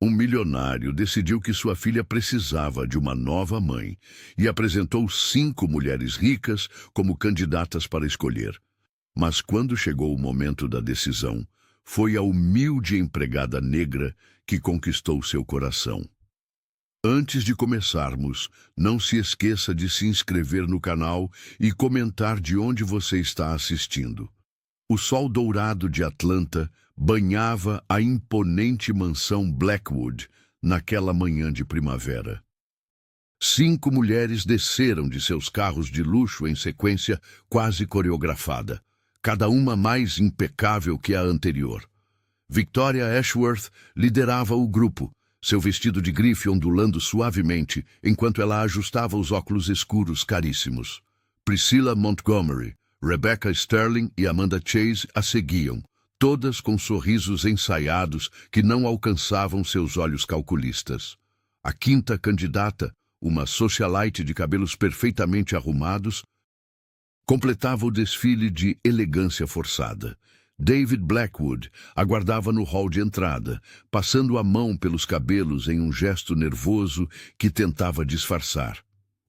Um milionário decidiu que sua filha precisava de uma nova mãe e apresentou 5 mulheres ricas como candidatas para escolher. Mas quando chegou o momento da decisão, foi a humilde empregada negra que conquistou seu coração. Antes de começarmos, não se esqueça de se inscrever no canal e comentar de onde você está assistindo. O sol dourado de Atlanta banhava a imponente mansão Blackwood naquela manhã de primavera. 5 mulheres desceram de seus carros de luxo em sequência quase coreografada, cada uma mais impecável que a anterior. Victoria Ashworth liderava o grupo, seu vestido de grife ondulando suavemente enquanto ela ajustava os óculos escuros caríssimos. Priscilla Montgomery, Rebecca Sterling e Amanda Chase a seguiam, todas com sorrisos ensaiados que não alcançavam seus olhos calculistas. A 5ª candidata, uma socialite de cabelos perfeitamente arrumados, completava o desfile de elegância forçada. David Blackwood aguardava no hall de entrada, passando a mão pelos cabelos em um gesto nervoso que tentava disfarçar.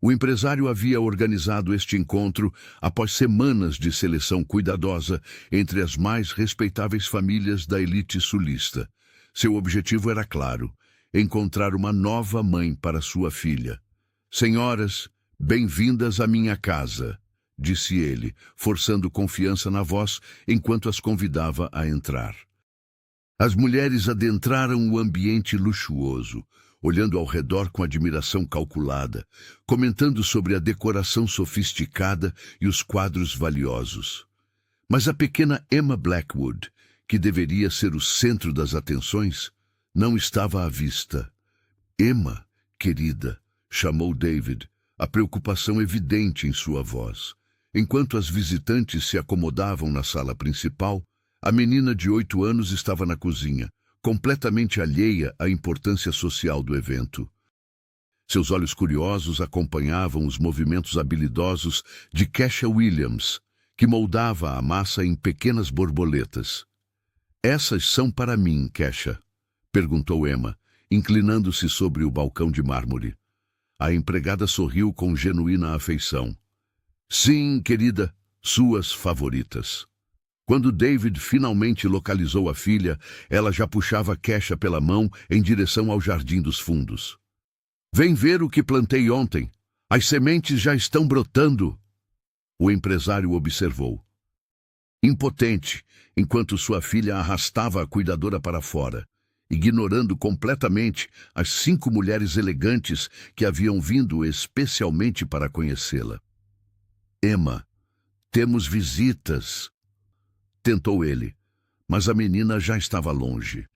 O empresário havia organizado este encontro após semanas de seleção cuidadosa entre as mais respeitáveis famílias da elite sulista. Seu objetivo era claro: encontrar uma nova mãe para sua filha. "Senhoras, bem-vindas à minha casa", disse ele, forçando confiança na voz enquanto as convidava a entrar. As mulheres adentraram o ambiente luxuoso, olhando ao redor com admiração calculada, comentando sobre a decoração sofisticada e os quadros valiosos. Mas a pequena Emma Blackwood, que deveria ser o centro das atenções, não estava à vista. "Emma, querida", chamou David, a preocupação evidente em sua voz. Enquanto as visitantes se acomodavam na sala principal, a menina de 8 anos estava na cozinha, completamente alheia à importância social do evento. Seus olhos curiosos acompanhavam os movimentos habilidosos de Kesha Williams, que moldava a massa em pequenas borboletas. "Essas são para mim, Kesha?", perguntou Emma, inclinando-se sobre o balcão de mármore. A empregada sorriu com genuína afeição. "Sim, querida, suas favoritas." Quando David finalmente localizou a filha, ela já puxava Kesha pela mão em direção ao jardim dos fundos. "Vem ver o que plantei ontem. As sementes já estão brotando." O empresário observou, impotente, enquanto sua filha arrastava a cuidadora para fora, ignorando completamente as 5 mulheres elegantes que haviam vindo especialmente para conhecê-la. "Emma, temos visitas", tentou ele, mas a menina já estava longe.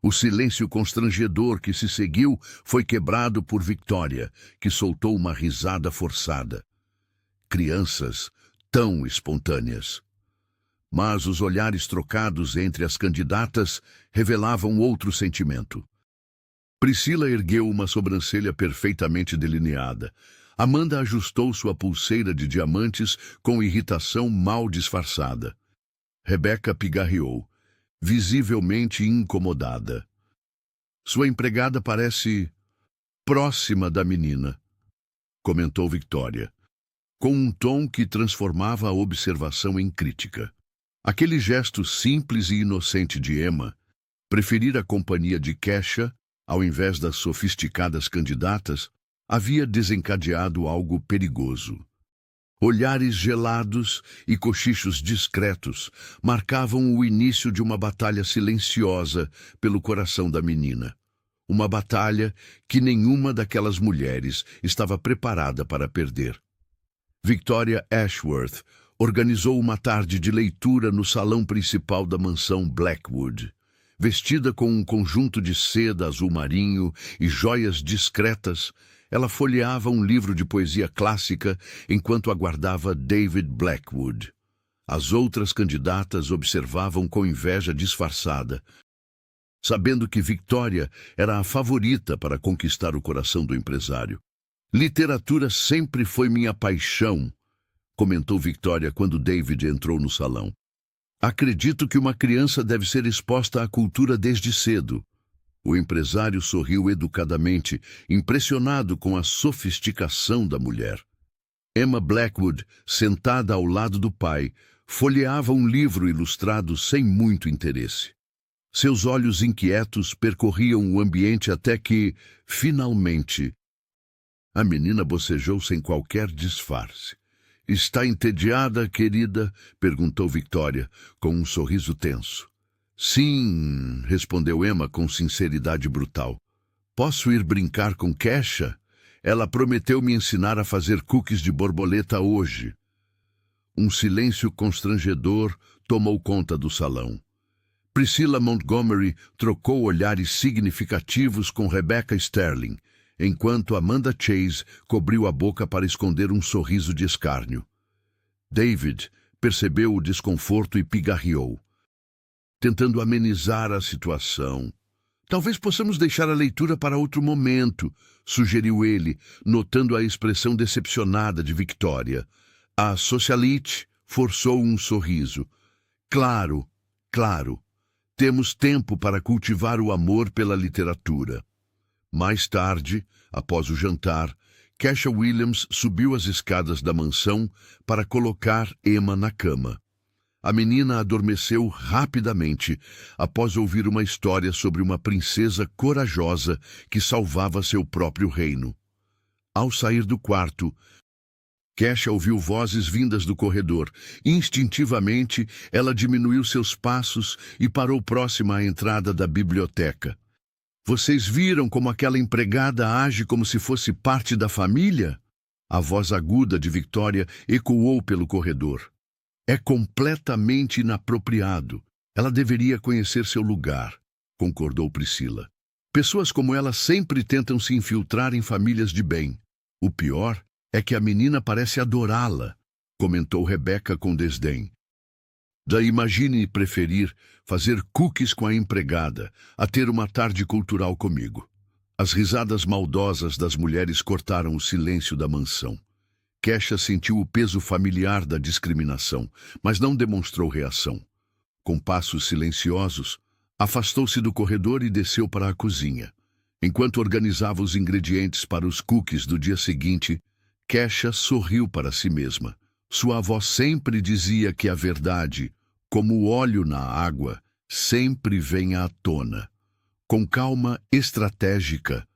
O silêncio constrangedor que se seguiu foi quebrado por Victoria, que soltou uma risada forçada. Crianças tão espontâneas. Mas os olhares trocados entre as candidatas revelavam outro sentimento. Priscilla ergueu uma sobrancelha perfeitamente delineada. Amanda ajustou sua pulseira de diamantes com irritação mal disfarçada. Rebecca pigarreou, visivelmente incomodada. "Sua empregada parece próxima da menina", comentou Victoria, com um tom que transformava a observação em crítica. Aquele gesto simples e inocente de Emma, preferir a companhia de Kesha ao invés das sofisticadas candidatas, havia desencadeado algo perigoso. Olhares gelados e cochichos discretos marcavam o início de uma batalha silenciosa pelo coração da menina. Uma batalha que nenhuma daquelas mulheres estava preparada para perder. Victoria Ashworth organizou uma tarde de leitura no salão principal da mansão Blackwood. Vestida com um conjunto de seda azul marinho e joias discretas, ela folheava um livro de poesia clássica enquanto aguardava David Blackwood. As outras candidatas observavam com inveja disfarçada, sabendo que Victoria era a favorita para conquistar o coração do empresário. "Literatura sempre foi minha paixão", comentou Victoria quando David entrou no salão. "Acredito que uma criança deve ser exposta à cultura desde cedo." O empresário sorriu educadamente, impressionado com a sofisticação da mulher. Emma Blackwood, sentada ao lado do pai, folheava um livro ilustrado sem muito interesse. Seus olhos inquietos percorriam o ambiente até que, finalmente, a menina bocejou sem qualquer disfarce. "Está entediada, querida?" perguntou Victoria, com um sorriso tenso. "Sim", respondeu Emma com sinceridade brutal. "Posso ir brincar com Kesha? Ela prometeu me ensinar a fazer cookies de borboleta hoje." Um silêncio constrangedor tomou conta do salão. Priscilla Montgomery trocou olhares significativos com Rebecca Sterling, enquanto Amanda Chase cobriu a boca para esconder um sorriso de escárnio. David percebeu o desconforto e pigarreou, tentando amenizar a situação. "Talvez possamos deixar a leitura para outro momento", sugeriu ele, notando a expressão decepcionada de Victoria. A socialite forçou um sorriso. Claro, claro. Temos tempo para cultivar o amor pela literatura." Mais tarde, após o jantar, Kesha Williams subiu as escadas da mansão para colocar Emma na cama. A menina adormeceu rapidamente após ouvir uma história sobre uma princesa corajosa que salvava seu próprio reino. Ao sair do quarto, Kesha ouviu vozes vindas do corredor. Instintivamente, ela diminuiu seus passos e parou próxima à entrada da biblioteca. "Vocês viram como aquela empregada age como se fosse parte da família?" A voz aguda de Victoria ecoou pelo corredor. "É completamente inapropriado. Ela deveria conhecer seu lugar", concordou Priscilla. "Pessoas como ela sempre tentam se infiltrar em famílias de bem. O pior é que a menina parece adorá-la", comentou Rebecca com desdém. "Daí imagine preferir fazer cookies com a empregada a ter uma tarde cultural comigo." As risadas maldosas das mulheres cortaram o silêncio da mansão. Kesha sentiu o peso familiar da discriminação, mas não demonstrou reação. Com passos silenciosos, afastou-se do corredor e desceu para a cozinha. Enquanto organizava os ingredientes para os cookies do dia seguinte, Kesha sorriu para si mesma. Sua avó sempre dizia que a verdade, como o óleo na água, sempre vem à tona. Com calma estratégica,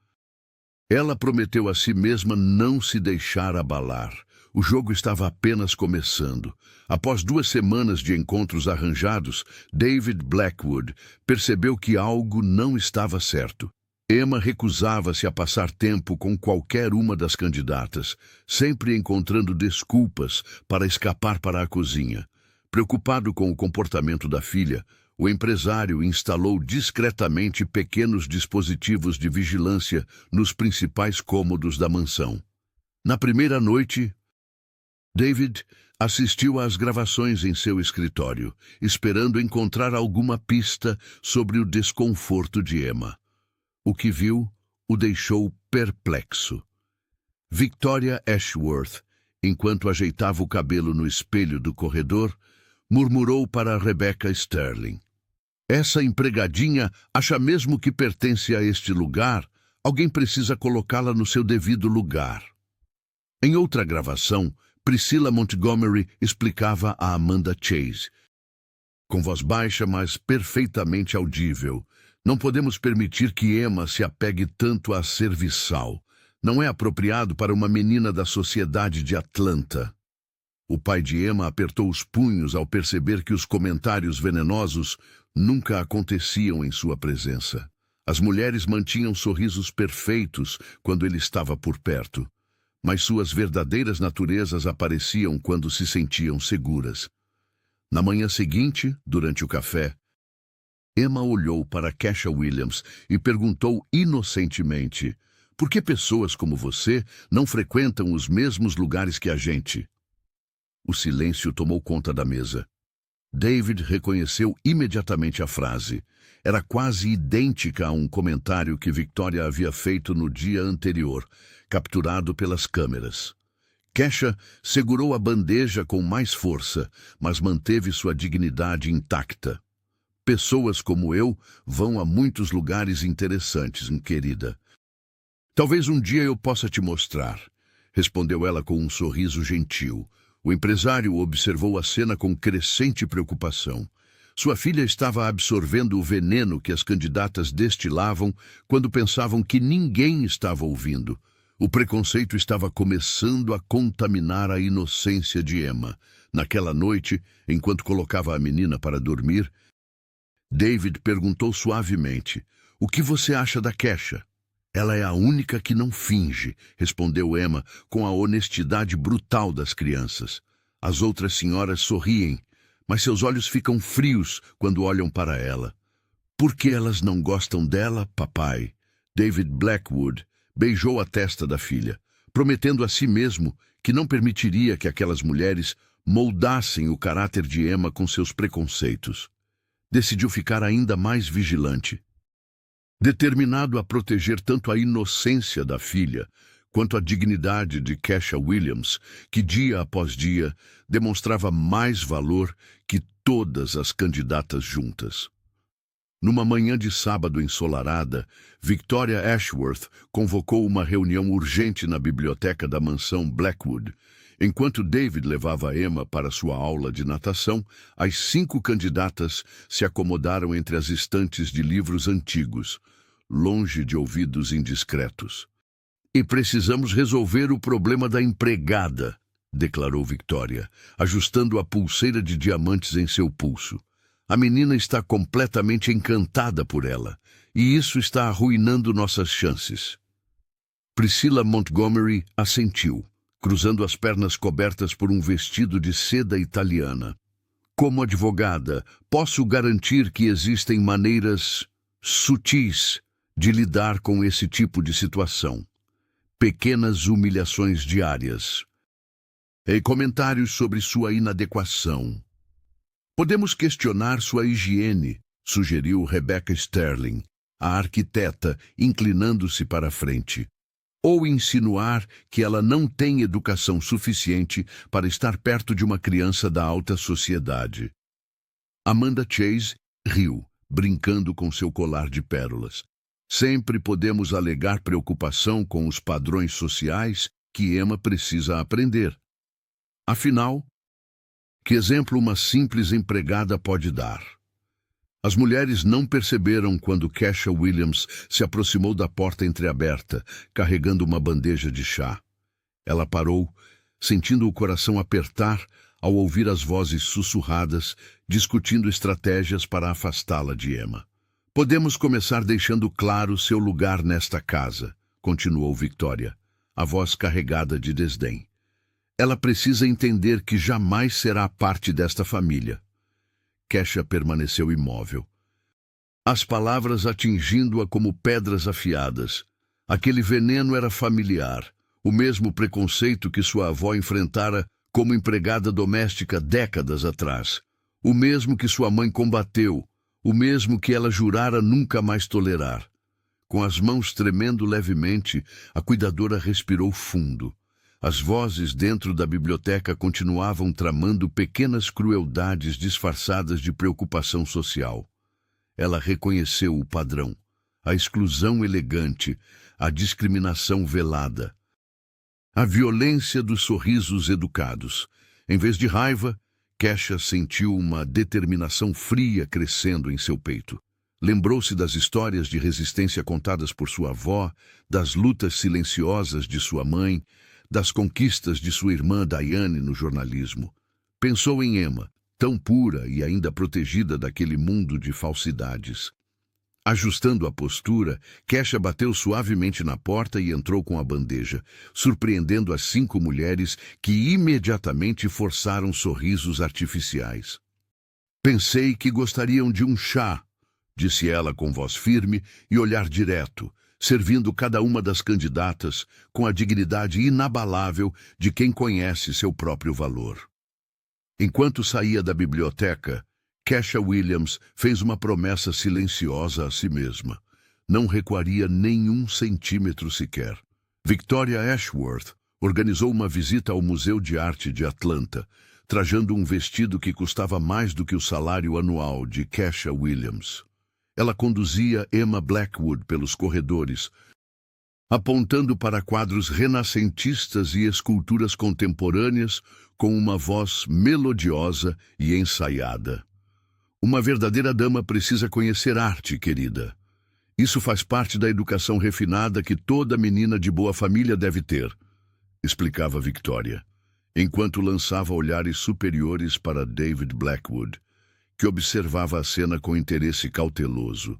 ela prometeu a si mesma não se deixar abalar. O jogo estava apenas começando. Após 2 semanas de encontros arranjados, David Blackwood percebeu que algo não estava certo. Emma recusava-se a passar tempo com qualquer uma das candidatas, sempre encontrando desculpas para escapar para a cozinha. Preocupado com o comportamento da filha, o empresário instalou discretamente pequenos dispositivos de vigilância nos principais cômodos da mansão. Na primeira noite, David assistiu às gravações em seu escritório, esperando encontrar alguma pista sobre o desconforto de Emma. O que viu o deixou perplexo. Victoria Ashworth, enquanto ajeitava o cabelo no espelho do corredor, murmurou para Rebecca Sterling: "Essa empregadinha acha mesmo que pertence a este lugar? Alguém precisa colocá-la no seu devido lugar." Em outra gravação, Priscilla Montgomery explicava a Amanda Chase, com voz baixa, mas perfeitamente audível: "Não podemos permitir que Emma se apegue tanto à serviçal. Não é apropriado para uma menina da sociedade de Atlanta." O pai de Emma apertou os punhos ao perceber que os comentários venenosos nunca aconteciam em sua presença. As mulheres mantinham sorrisos perfeitos quando ele estava por perto, mas suas verdadeiras naturezas apareciam quando se sentiam seguras. Na manhã seguinte, durante o café, Emma olhou para Kesha Williams e perguntou inocentemente: "Por que pessoas como você não frequentam os mesmos lugares que a gente?" O silêncio tomou conta da mesa. David reconheceu imediatamente a frase. Era quase idêntica a um comentário que Victoria havia feito no dia anterior, capturado pelas câmeras. Kesha segurou a bandeja com mais força, mas manteve sua dignidade intacta. Pessoas como eu vão a muitos lugares interessantes, querida. Talvez um dia eu possa te mostrar, respondeu ela com um sorriso gentil. O empresário observou a cena com crescente preocupação. Sua filha estava absorvendo o veneno que as candidatas destilavam quando pensavam que ninguém estava ouvindo. O preconceito estava começando a contaminar a inocência de Emma. Naquela noite, enquanto colocava a menina para dormir, David perguntou suavemente: "O que você acha da Kesha?" "Ela é a única que não finge", respondeu Emma com a honestidade brutal das crianças. As outras senhoras sorriem, mas seus olhos ficam frios quando olham para ela. "Por que elas não gostam dela, papai?" David Blackwood beijou a testa da filha, prometendo a si mesmo que não permitiria que aquelas mulheres moldassem o caráter de Emma com seus preconceitos. Decidiu ficar ainda mais vigilante. Determinado a proteger tanto a inocência da filha quanto a dignidade de Kesha Williams, que dia após dia demonstrava mais valor que todas as candidatas juntas. Numa manhã de sábado ensolarada, Victoria Ashworth convocou uma reunião urgente na biblioteca da mansão Blackwood. Enquanto David levava Emma para sua aula de natação, as 5 candidatas se acomodaram entre as estantes de livros antigos, longe de ouvidos indiscretos. "E precisamos resolver o problema da empregada", declarou Victoria, ajustando a pulseira de diamantes em seu pulso. "A menina está completamente encantada por ela, e isso está arruinando nossas chances." Priscilla Montgomery assentiu, cruzando as pernas cobertas por um vestido de seda italiana. "Como advogada, posso garantir que existem maneiras sutis de lidar com esse tipo de situação. Pequenas humilhações diárias. E comentários sobre sua inadequação. Podemos questionar sua higiene", sugeriu Rebecca Sterling, a arquiteta, inclinando-se para a frente. "Ou insinuar que ela não tem educação suficiente para estar perto de uma criança da alta sociedade." Amanda Chase riu, brincando com seu colar de pérolas. "Sempre podemos alegar preocupação com os padrões sociais que Emma precisa aprender. Afinal, que exemplo uma simples empregada pode dar?" As mulheres não perceberam quando Kesha Williams se aproximou da porta entreaberta, carregando uma bandeja de chá. Ela parou, sentindo o coração apertar ao ouvir as vozes sussurradas, discutindo estratégias para afastá-la de Emma. "Podemos começar deixando claro seu lugar nesta casa", continuou Victoria, a voz carregada de desdém. "Ela precisa entender que jamais será parte desta família." Kesha permaneceu imóvel, as palavras atingindo-a como pedras afiadas. Aquele veneno era familiar, o mesmo preconceito que sua avó enfrentara como empregada doméstica décadas atrás, o mesmo que sua mãe combateu, o mesmo que ela jurara nunca mais tolerar. Com as mãos tremendo levemente, a cuidadora respirou fundo. As vozes dentro da biblioteca continuavam tramando pequenas crueldades disfarçadas de preocupação social. Ela reconheceu o padrão, a exclusão elegante, a discriminação velada, a violência dos sorrisos educados. Em vez de raiva, Kesha sentiu uma determinação fria crescendo em seu peito. Lembrou-se das histórias de resistência contadas por sua avó, das lutas silenciosas de sua mãe, das conquistas de sua irmã Diane no jornalismo. Pensou em Emma, tão pura e ainda protegida daquele mundo de falsidades. Ajustando a postura, Kesha bateu suavemente na porta e entrou com a bandeja, surpreendendo as 5 mulheres que imediatamente forçaram sorrisos artificiais. "Pensei que gostariam de um chá", disse ela com voz firme e olhar direto, servindo cada uma das candidatas com a dignidade inabalável de quem conhece seu próprio valor. Enquanto saía da biblioteca, Kesha Williams fez uma promessa silenciosa a si mesma. Não recuaria nem 1 centímetro sequer. Victoria Ashworth organizou uma visita ao Museu de Arte de Atlanta, trajando um vestido que custava mais do que o salário anual de Kesha Williams. Ela conduzia Emma Blackwood pelos corredores, apontando para quadros renascentistas e esculturas contemporâneas com uma voz melodiosa e ensaiada. Uma verdadeira dama precisa conhecer arte, querida. Isso faz parte da educação refinada que toda menina de boa família deve ter, explicava Victoria, enquanto lançava olhares superiores para David Blackwood, que observava a cena com interesse cauteloso.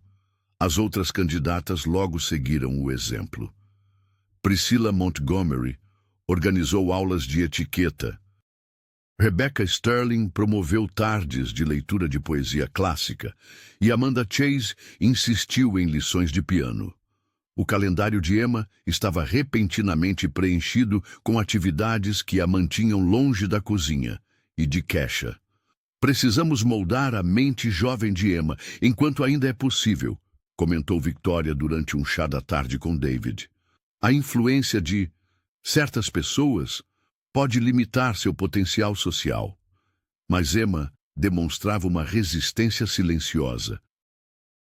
As outras candidatas logo seguiram o exemplo. Priscilla Montgomery organizou aulas de etiqueta. Rebecca Sterling promoveu tardes de leitura de poesia clássica e Amanda Chase insistiu em lições de piano. O calendário de Emma estava repentinamente preenchido com atividades que a mantinham longe da cozinha e de Kesha. Precisamos moldar a mente jovem de Emma enquanto ainda é possível, comentou Victoria durante um chá da tarde com David. A influência de certas pessoas pode limitar seu potencial social, mas Emma demonstrava uma resistência silenciosa.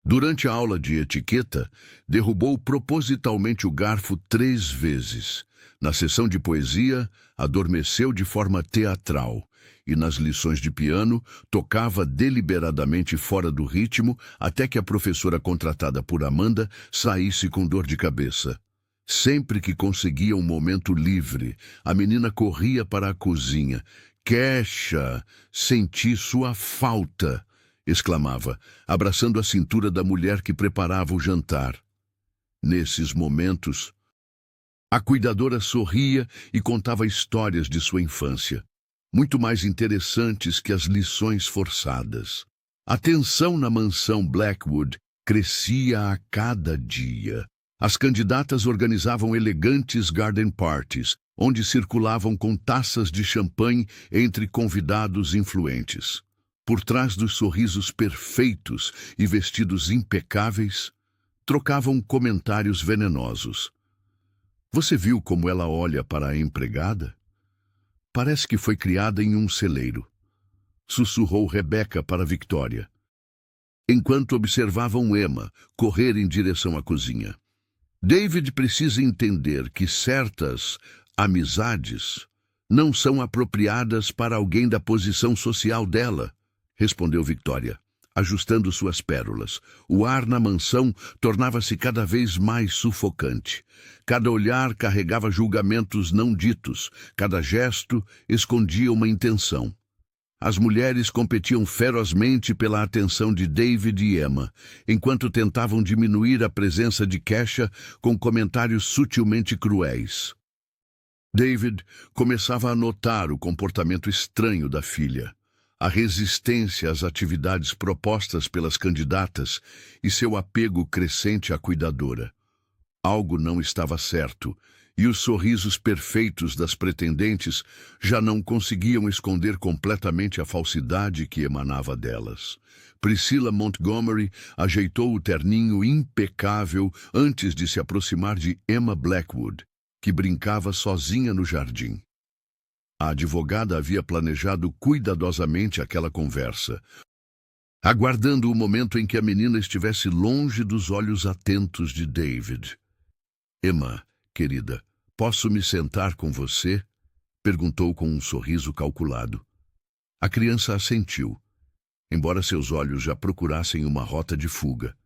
Durante a aula de etiqueta, derrubou propositalmente o garfo 3 vezes. Na sessão de poesia, adormeceu de forma teatral e nas lições de piano, tocava deliberadamente fora do ritmo até que a professora contratada por Amanda saísse com dor de cabeça. Sempre que conseguia um momento livre, a menina corria para a cozinha. Kesha, senti sua falta, exclamava, abraçando a cintura da mulher que preparava o jantar. Nesses momentos, a cuidadora sorria e contava histórias de sua infância, muito mais interessantes que as lições forçadas. A tensão na mansão Blackwood crescia a cada dia. As candidatas organizavam elegantes garden parties, onde circulavam com taças de champanhe entre convidados influentes. Por trás dos sorrisos perfeitos e vestidos impecáveis, trocavam comentários venenosos. Você viu como ela olha para a empregada? Parece que foi criada em um celeiro, sussurrou Rebecca para Victoria, enquanto observavam Emma correr em direção à cozinha. David precisa entender que certas amizades não são apropriadas para alguém da posição social dela, respondeu Victoria, ajustando suas pérolas. O ar na mansão tornava-se cada vez mais sufocante. Cada olhar carregava julgamentos não ditos, cada gesto escondia uma intenção. As mulheres competiam ferozmente pela atenção de David e Emma, enquanto tentavam diminuir a presença de Kesha com comentários sutilmente cruéis. David começava a notar o comportamento estranho da filha, a resistência às atividades propostas pelas candidatas e seu apego crescente à cuidadora. Algo não estava certo, e os sorrisos perfeitos das pretendentes já não conseguiam esconder completamente a falsidade que emanava delas. Priscilla Montgomery ajeitou o terninho impecável antes de se aproximar de Emma Blackwood, que brincava sozinha no jardim. A advogada havia planejado cuidadosamente aquela conversa, aguardando o momento em que a menina estivesse longe dos olhos atentos de David. Emma, querida, posso me sentar com você? Perguntou com um sorriso calculado. A criança assentiu, embora seus olhos já procurassem uma rota de fuga.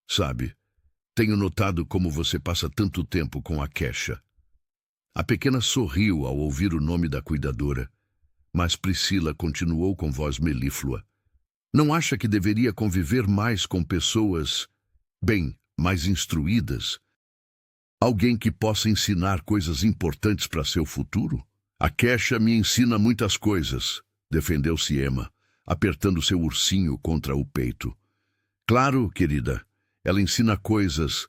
Sabe, tenho notado como você passa tanto tempo com a Kesha. A pequena sorriu ao ouvir o nome da cuidadora, mas Priscilla continuou com voz melíflua. Não acha que deveria conviver mais com pessoas, mais instruídas? Alguém que possa ensinar coisas importantes para seu futuro? A Kesha me ensina muitas coisas, defendeu-se Emma, apertando seu ursinho contra o peito. Claro, querida, ela ensina coisas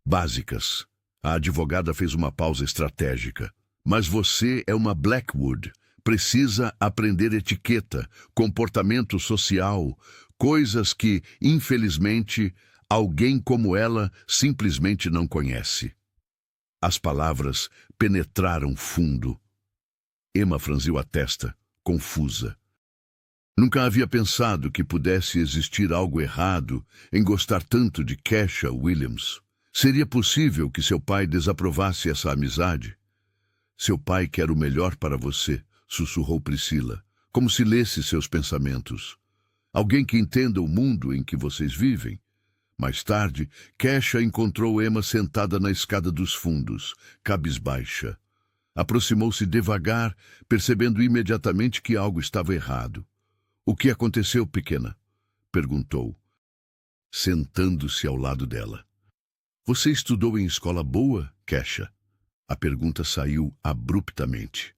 básicas. A advogada fez uma pausa estratégica. Mas você é uma Blackwood. Precisa aprender etiqueta, comportamento social, coisas que, infelizmente, alguém como ela simplesmente não conhece. As palavras penetraram fundo. Emma franziu a testa, confusa. Nunca havia pensado que pudesse existir algo errado em gostar tanto de Kesha Williams. Seria possível que seu pai desaprovasse essa amizade? Seu pai quer o melhor para você, sussurrou Priscila, como se lesse seus pensamentos. Alguém que entenda o mundo em que vocês vivem. Mais tarde, Kesha encontrou Emma sentada na escada dos fundos, cabisbaixa. Aproximou-se devagar, percebendo imediatamente que algo estava errado. "O que aconteceu, pequena?" perguntou, sentando-se ao lado dela. "Você estudou em escola boa, Kesha?" A pergunta saiu abruptamente.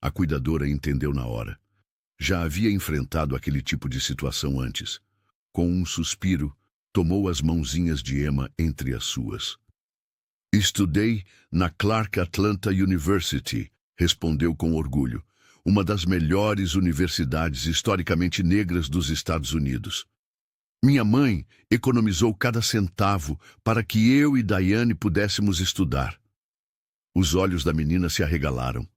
A cuidadora entendeu na hora. Já havia enfrentado aquele tipo de situação antes. Com um suspiro, tomou as mãozinhas de Emma entre as suas. "Estudei na Clark Atlanta University", respondeu com orgulho, "uma das melhores universidades historicamente negras dos Estados Unidos. Minha mãe economizou cada centavo para que eu e Diane pudéssemos estudar." Os olhos da menina se arregalaram.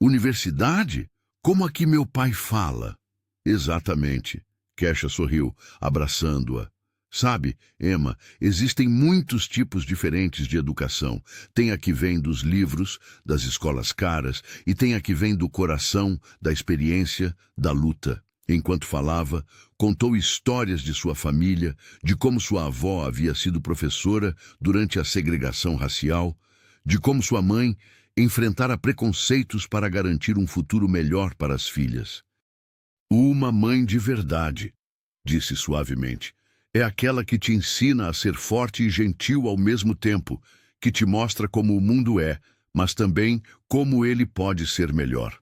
"Universidade? Como aqui meu pai fala?" "Exatamente." Kesha sorriu, abraçando-a. "Sabe, Emma, existem muitos tipos diferentes de educação. Tem a que vem dos livros, das escolas caras, e tem a que vem do coração, da experiência, da luta." Enquanto falava, contou histórias de sua família, de como sua avó havia sido professora durante a segregação racial, de como sua mãe enfrentara preconceitos para garantir um futuro melhor para as filhas. "Uma mãe de verdade", disse suavemente, "é aquela que te ensina a ser forte e gentil ao mesmo tempo, que te mostra como o mundo é, mas também como ele pode ser melhor."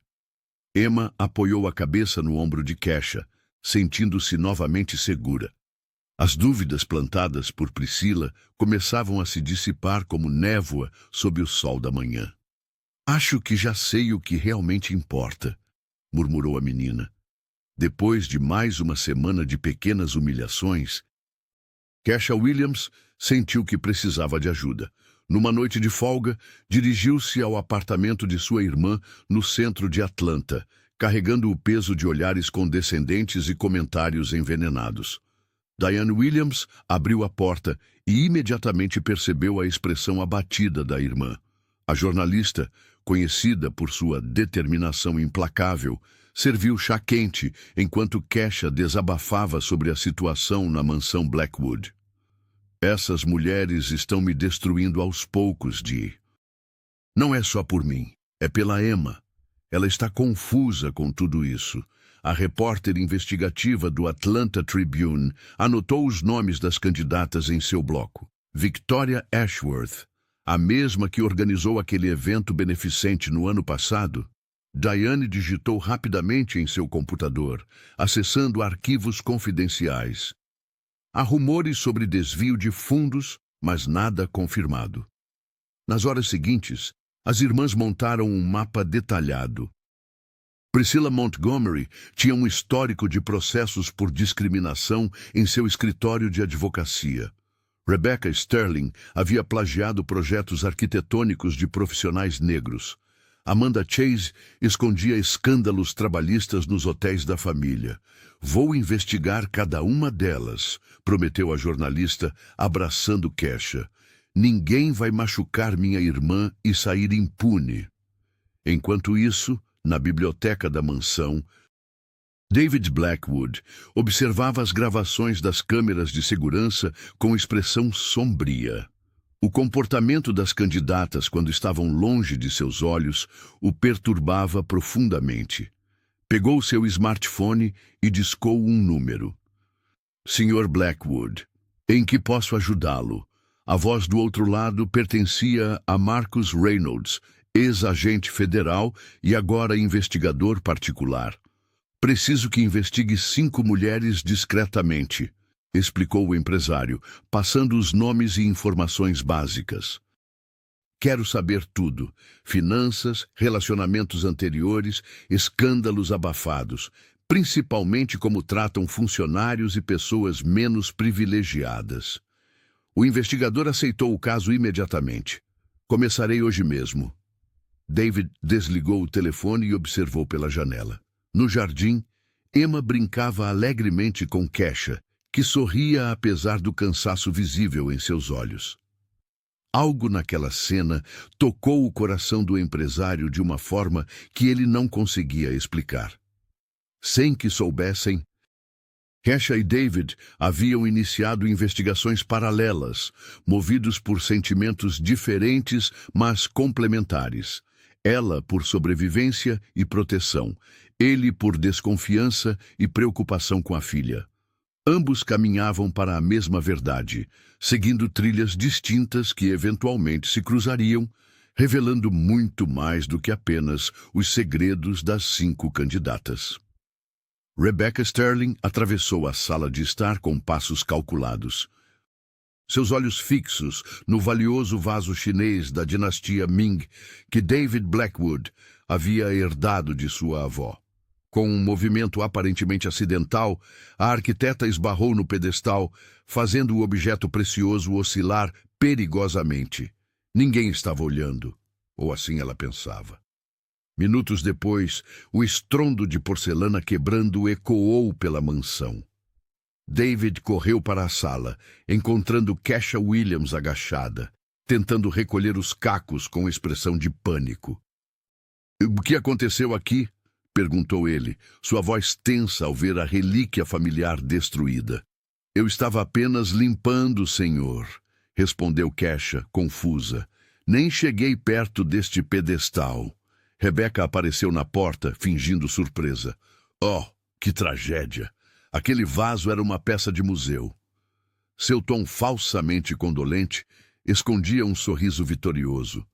Emma apoiou a cabeça no ombro de Kesha, sentindo-se novamente segura. As dúvidas plantadas por Priscila começavam a se dissipar como névoa sob o sol da manhã. "Acho que já sei o que realmente importa", murmurou a menina. Depois de mais uma semana de pequenas humilhações, Kesha Williams sentiu que precisava de ajuda. Numa noite de folga, dirigiu-se ao apartamento de sua irmã no centro de Atlanta, carregando o peso de olhares condescendentes e comentários envenenados. Diane Williams abriu a porta e imediatamente percebeu a expressão abatida da irmã. A jornalista, conhecida por sua determinação implacável, serviu chá quente enquanto Kesha desabafava sobre a situação na mansão Blackwood. "Essas mulheres estão me destruindo aos poucos, Dee. Não é só por mim, é pela Emma. Ela está confusa com tudo isso." A repórter investigativa do Atlanta Tribune anotou os nomes das candidatas em seu bloco. Victoria Ashworth, a mesma que organizou aquele evento beneficente no ano passado. Diane digitou rapidamente em seu computador, acessando arquivos confidenciais. Há rumores sobre desvio de fundos, mas nada confirmado. Nas horas seguintes, as irmãs montaram um mapa detalhado. Priscilla Montgomery tinha um histórico de processos por discriminação em seu escritório de advocacia. Rebecca Sterling havia plagiado projetos arquitetônicos de profissionais negros. Amanda Chase escondia escândalos trabalhistas nos hotéis da família. "Vou investigar cada uma delas", prometeu a jornalista, abraçando Kesha. "Ninguém vai machucar minha irmã e sair impune." Enquanto isso, na biblioteca da mansão, David Blackwood observava as gravações das câmeras de segurança com expressão sombria. O comportamento das candidatas quando estavam longe de seus olhos o perturbava profundamente. Pegou seu smartphone e discou um número. "Sr. Blackwood, em que posso ajudá-lo?" A voz do outro lado pertencia a Marcus Reynolds, ex-agente federal e agora investigador particular. "Preciso que investigue 5 mulheres discretamente", explicou o empresário, passando os nomes e informações básicas. "Quero saber tudo: finanças, relacionamentos anteriores, escândalos abafados, principalmente como tratam funcionários e pessoas menos privilegiadas." O investigador aceitou o caso imediatamente. "Começarei hoje mesmo." David desligou o telefone e observou pela janela. No jardim, Emma brincava alegremente com Kesha, que sorria apesar do cansaço visível em seus olhos. Algo naquela cena tocou o coração do empresário de uma forma que ele não conseguia explicar. Sem que soubessem, Kesha e David haviam iniciado investigações paralelas, movidos por sentimentos diferentes, mas complementares. Ela por sobrevivência e proteção, ele por desconfiança e preocupação com a filha. Ambos caminhavam para a mesma verdade, seguindo trilhas distintas que eventualmente se cruzariam, revelando muito mais do que apenas os segredos das 5 candidatas. Rebecca Sterling atravessou a sala de estar com passos calculados. Seus olhos fixos no valioso vaso chinês da dinastia Ming que David Blackwood havia herdado de sua avó. Com um movimento aparentemente acidental, a arquiteta esbarrou no pedestal, fazendo o objeto precioso oscilar perigosamente. Ninguém estava olhando, ou assim ela pensava. Minutos depois, o estrondo de porcelana quebrando ecoou pela mansão. David correu para a sala, encontrando Kesha Williams agachada, tentando recolher os cacos com expressão de pânico. "O que aconteceu aqui?" perguntou ele, sua voz tensa ao ver a relíquia familiar destruída. "Eu estava apenas limpando, senhor", respondeu Kesha, confusa. "Nem cheguei perto deste pedestal." Rebecca apareceu na porta, fingindo surpresa. "Oh, que tragédia! Aquele vaso era uma peça de museu." Seu tom falsamente condolente escondia um sorriso vitorioso.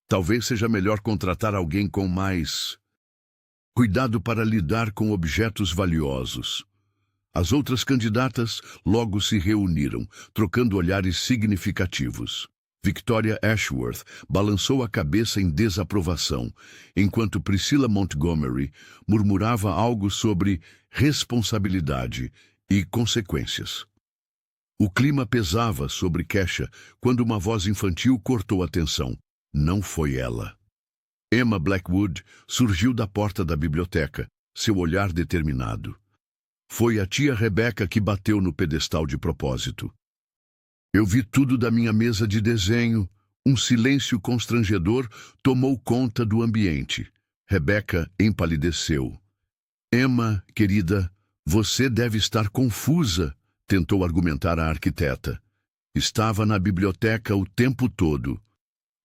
"Talvez seja melhor contratar alguém com mais cuidado para lidar com objetos valiosos." As outras candidatas logo se reuniram, trocando olhares significativos. Victoria Ashworth balançou a cabeça em desaprovação, enquanto Priscilla Montgomery murmurava algo sobre responsabilidade e consequências. O clima pesava sobre Kesha quando uma voz infantil cortou a tensão. Não foi ela. Emma Blackwood surgiu da porta da biblioteca, seu olhar determinado. Foi a tia Rebecca que bateu no pedestal de propósito. "Eu vi tudo da minha mesa de desenho." Um silêncio constrangedor tomou conta do ambiente. Rebecca empalideceu. "Emma, querida, você deve estar confusa", tentou argumentar a arquiteta. "Estava na biblioteca o tempo todo."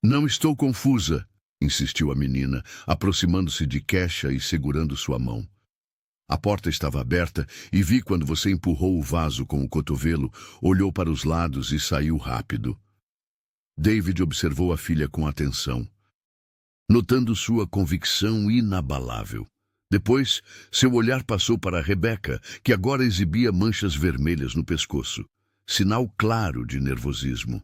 "Não estou confusa", insistiu a menina, aproximando-se de Kesha e segurando sua mão. "A porta estava aberta e vi quando você empurrou o vaso com o cotovelo, olhou para os lados e saiu rápido." David observou a filha com atenção, notando sua convicção inabalável. Depois, seu olhar passou para Rebecca, que agora exibia manchas vermelhas no pescoço, sinal claro de nervosismo.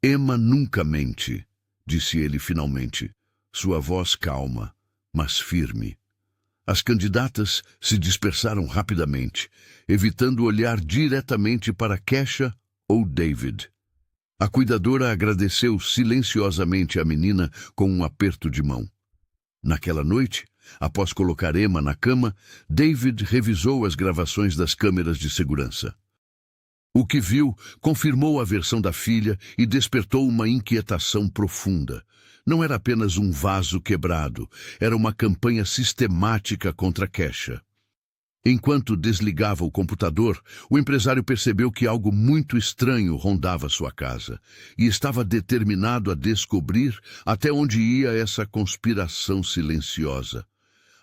"Emma nunca mente", disse ele finalmente, sua voz calma, mas firme. As candidatas se dispersaram rapidamente, evitando olhar diretamente para Kesha ou David. A cuidadora agradeceu silenciosamente à menina com um aperto de mão. Naquela noite, após colocar Emma na cama, David revisou as gravações das câmeras de segurança. O que viu confirmou a versão da filha e despertou uma inquietação profunda. Não era apenas um vaso quebrado, era uma campanha sistemática contra Kesha. Enquanto desligava o computador, o empresário percebeu que algo muito estranho rondava sua casa e estava determinado a descobrir até onde ia essa conspiração silenciosa.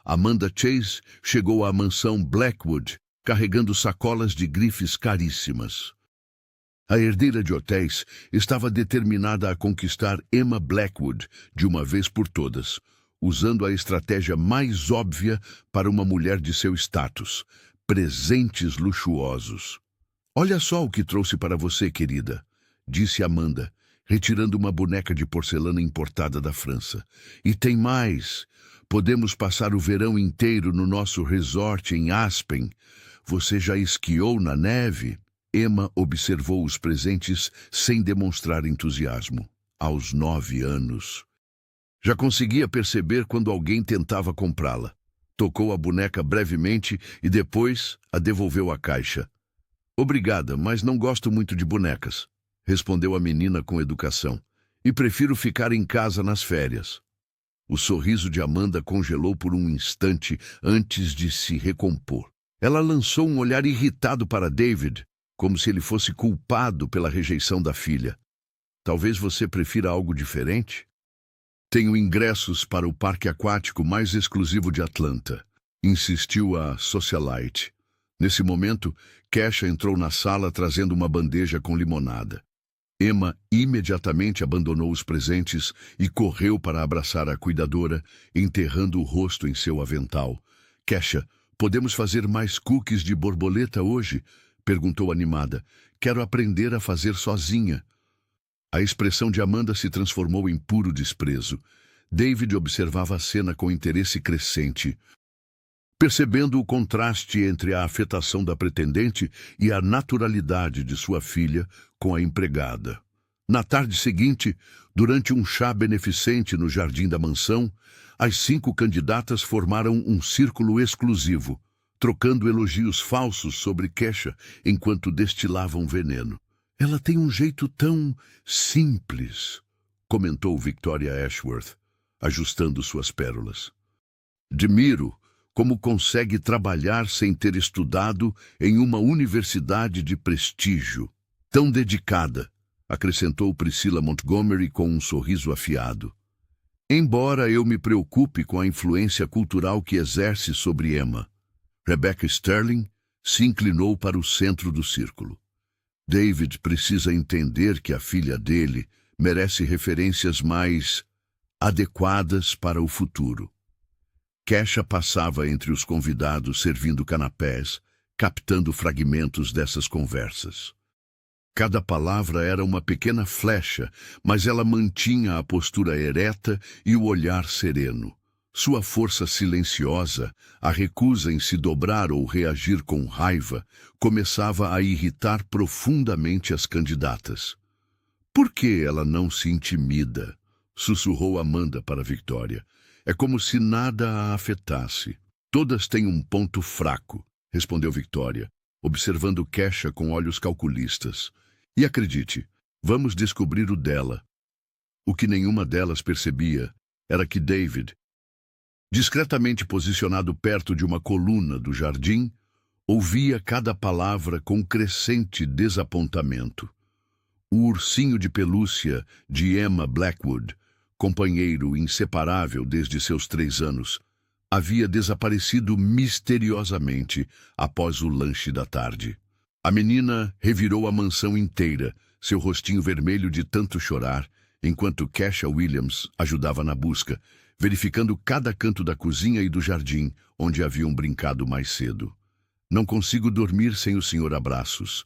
Amanda Chase chegou à mansão Blackwood, carregando sacolas de grifes caríssimas. A herdeira de hotéis estava determinada a conquistar Emma Blackwood de uma vez por todas, usando a estratégia mais óbvia para uma mulher de seu status: presentes luxuosos. "Olha só o que trouxe para você, querida", disse Amanda, retirando uma boneca de porcelana importada da França. "E tem mais. Podemos passar o verão inteiro no nosso resort em Aspen. Você já esquiou na neve?" Emma observou os presentes sem demonstrar entusiasmo. Aos 9 anos. Já conseguia perceber quando alguém tentava comprá-la. Tocou a boneca brevemente e depois a devolveu à caixa. Obrigada, mas não gosto muito de bonecas, respondeu a menina com educação. E prefiro ficar em casa nas férias. O sorriso de Amanda congelou por um instante antes de se recompor. Ela lançou um olhar irritado para David, como se ele fosse culpado pela rejeição da filha. Talvez você prefira algo diferente? Tenho ingressos para o parque aquático mais exclusivo de Atlanta, insistiu a socialite. Nesse momento, Kesha entrou na sala trazendo uma bandeja com limonada. Emma imediatamente abandonou os presentes e correu para abraçar a cuidadora, enterrando o rosto em seu avental. Kesha, podemos fazer mais cookies de borboleta hoje? Perguntou animada. Quero aprender a fazer sozinha. A expressão de Amanda se transformou em puro desprezo. David observava a cena com interesse crescente, percebendo o contraste entre a afetação da pretendente e a naturalidade de sua filha com a empregada. Na tarde seguinte, durante um chá beneficente no jardim da mansão, as 5 candidatas formaram um círculo exclusivo, trocando elogios falsos sobre Kesha enquanto destilavam veneno. Ela tem um jeito tão simples, comentou Victoria Ashworth, ajustando suas pérolas. Admiro como consegue trabalhar sem ter estudado em uma universidade de prestígio. Tão dedicada, acrescentou Priscilla Montgomery com um sorriso afiado. Embora eu me preocupe com a influência cultural que exerce sobre Emma, Rebecca Sterling se inclinou para o centro do círculo. David precisa entender que a filha dele merece referências mais adequadas para o futuro. Kesha passava entre os convidados servindo canapés, captando fragmentos dessas conversas. Cada palavra era uma pequena flecha, mas ela mantinha a postura ereta e o olhar sereno. Sua força silenciosa, a recusa em se dobrar ou reagir com raiva, começava a irritar profundamente as candidatas. Por que ela não se intimida? Sussurrou Amanda para Victoria. É como se nada a afetasse. Todas têm um ponto fraco, respondeu Victoria, observando Kesha com olhos calculistas. E acredite, vamos descobrir o dela. O que nenhuma delas percebia era que David, discretamente posicionado perto de uma coluna do jardim, ouvia cada palavra com crescente desapontamento. O ursinho de pelúcia de Emma Blackwood, companheiro inseparável desde seus 3 anos, havia desaparecido misteriosamente após o lanche da tarde. A menina revirou a mansão inteira, seu rostinho vermelho de tanto chorar, enquanto Kesha Williams ajudava na busca, verificando cada canto da cozinha e do jardim, onde haviam brincado mais cedo. Não consigo dormir sem o Sr. Abraços.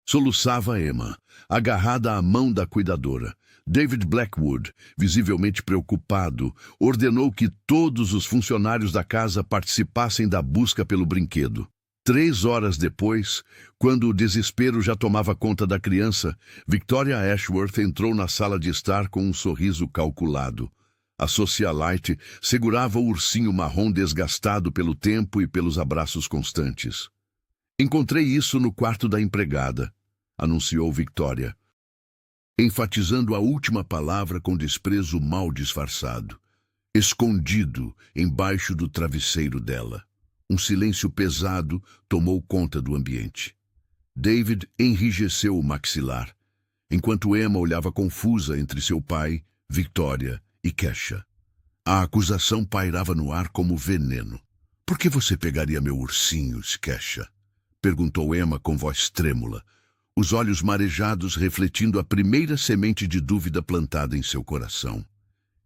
Soluçava Emma, agarrada à mão da cuidadora. David Blackwood, visivelmente preocupado, ordenou que todos os funcionários da casa participassem da busca pelo brinquedo. 3 horas depois, quando o desespero já tomava conta da criança, Victoria Ashworth entrou na sala de estar com um sorriso calculado. A socialite segurava o ursinho marrom desgastado pelo tempo e pelos abraços constantes. Encontrei isso no quarto da empregada, anunciou Victoria, enfatizando a última palavra com desprezo mal disfarçado. Escondido embaixo do travesseiro dela. Um silêncio pesado tomou conta do ambiente. David enrijeceu o maxilar, enquanto Emma olhava confusa entre seu pai, Victoria e Kesha. A acusação pairava no ar como veneno. Por que você pegaria meu ursinho, Kesha? Perguntou Emma com voz trêmula, os olhos marejados refletindo a primeira semente de dúvida plantada em seu coração.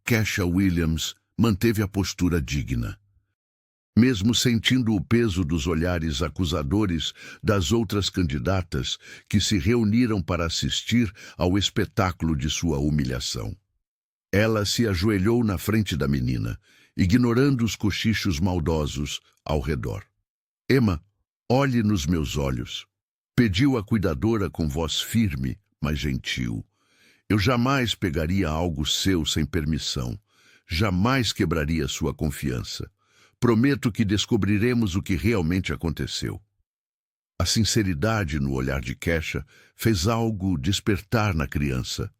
Kesha Williams manteve a postura digna. Mesmo sentindo o peso dos olhares acusadores das outras candidatas que se reuniram para assistir ao espetáculo de sua humilhação. Ela se ajoelhou na frente da menina, ignorando os cochichos maldosos ao redor. Emma, olhe nos meus olhos, pediu a cuidadora com voz firme, mas gentil. Eu jamais pegaria algo seu sem permissão, jamais quebraria sua confiança. Prometo que descobriremos o que realmente aconteceu. A sinceridade no olhar de Kesha fez algo despertar na criança.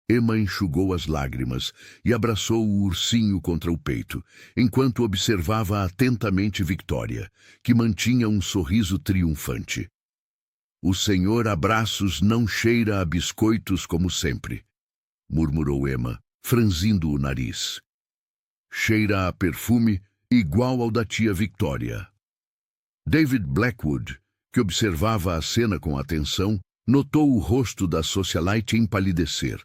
Emma enxugou as lágrimas e abraçou o ursinho contra o peito, enquanto observava atentamente Victoria, que mantinha um sorriso triunfante. "O senhor Abraços não cheira a biscoitos como sempre", murmurou Emma, franzindo o nariz. "Cheira a perfume igual ao da tia Victoria." David Blackwood, que observava a cena com atenção, notou o rosto da socialite empalidecer.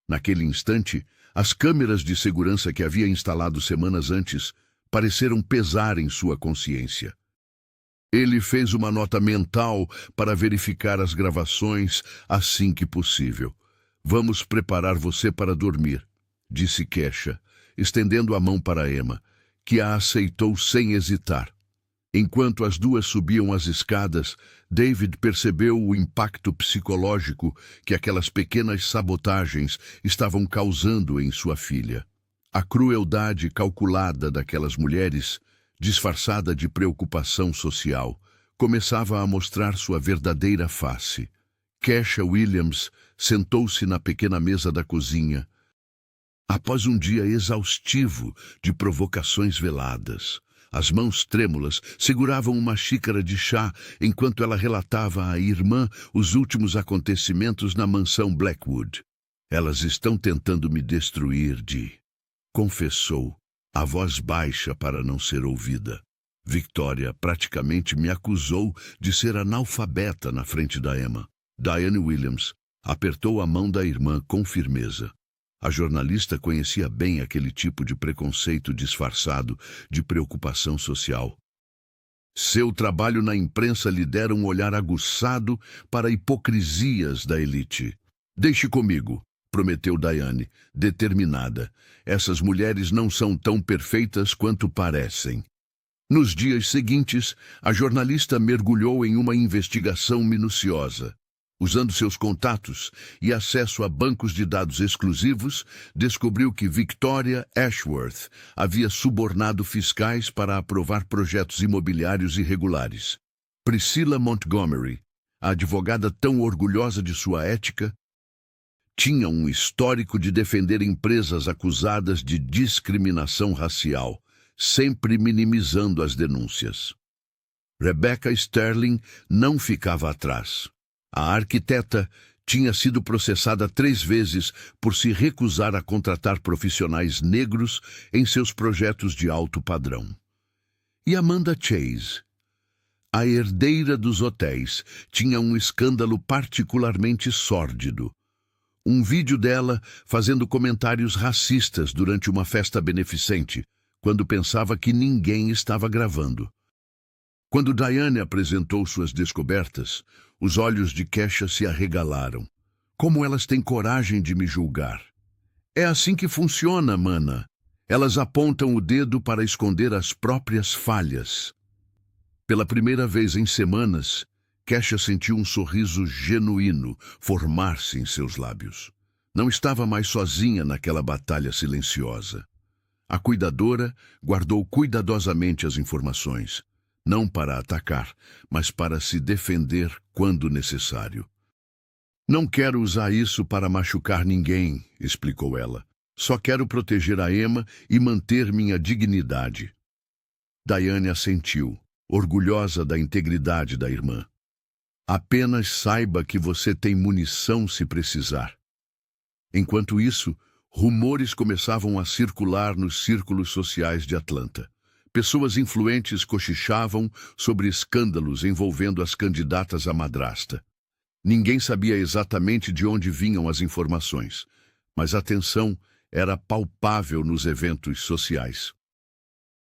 Naquele instante, as câmeras de segurança que havia instalado semanas antes pareceram pesar em sua consciência. Ele fez uma nota mental para verificar as gravações assim que possível. "Vamos preparar você para dormir", disse Kesha, estendendo a mão para Emma, que a aceitou sem hesitar. Enquanto as duas subiam as escadas, David percebeu o impacto psicológico que aquelas pequenas sabotagens estavam causando em sua filha. A crueldade calculada daquelas mulheres, disfarçada de preocupação social, começava a mostrar sua verdadeira face. Kesha Williams sentou-se na pequena mesa da cozinha. Após um dia exaustivo de provocações veladas, as mãos trêmulas seguravam uma xícara de chá enquanto ela relatava à irmã os últimos acontecimentos na mansão Blackwood. "Elas estão tentando me destruir, Dee", confessou, a voz baixa para não ser ouvida. Victoria praticamente me acusou de ser analfabeta na frente da Emma. Diane Williams apertou a mão da irmã com firmeza. A jornalista conhecia bem aquele tipo de preconceito disfarçado de preocupação social. "Seu trabalho na imprensa lhe dera um olhar aguçado para hipocrisias da elite." "Deixe comigo", prometeu Diane, determinada. "Essas mulheres não são tão perfeitas quanto parecem." Nos dias seguintes, a jornalista mergulhou em uma investigação minuciosa. Usando seus contatos e acesso a bancos de dados exclusivos, descobriu que Victoria Ashworth havia subornado fiscais para aprovar projetos imobiliários irregulares. Priscilla Montgomery, a advogada tão orgulhosa de sua ética, tinha um histórico de defender empresas acusadas de discriminação racial, sempre minimizando as denúncias. Rebecca Sterling não ficava atrás. A arquiteta tinha sido processada 3 vezes por se recusar a contratar profissionais negros em seus projetos de alto padrão. E Amanda Chase, a herdeira dos hotéis, tinha um escândalo particularmente sórdido. Um vídeo dela fazendo comentários racistas durante uma festa beneficente, quando pensava que ninguém estava gravando. Quando Diane apresentou suas descobertas, os olhos de Kesha se arregalaram. "Como elas têm coragem de me julgar?" "É assim que funciona, mana. Elas apontam o dedo para esconder as próprias falhas." Pela primeira vez em semanas, Kesha sentiu um sorriso genuíno formar-se em seus lábios. Não estava mais sozinha naquela batalha silenciosa. A cuidadora guardou cuidadosamente as informações. Não para atacar, mas para se defender quando necessário. "Não quero usar isso para machucar ninguém", explicou ela. "Só quero proteger a Emma e manter minha dignidade." Diane assentiu, orgulhosa da integridade da irmã. "Apenas saiba que você tem munição se precisar." Enquanto isso, rumores começavam a circular nos círculos sociais de Atlanta. Pessoas influentes cochichavam sobre escândalos envolvendo as candidatas à madrasta. Ninguém sabia exatamente de onde vinham as informações, mas a tensão era palpável nos eventos sociais.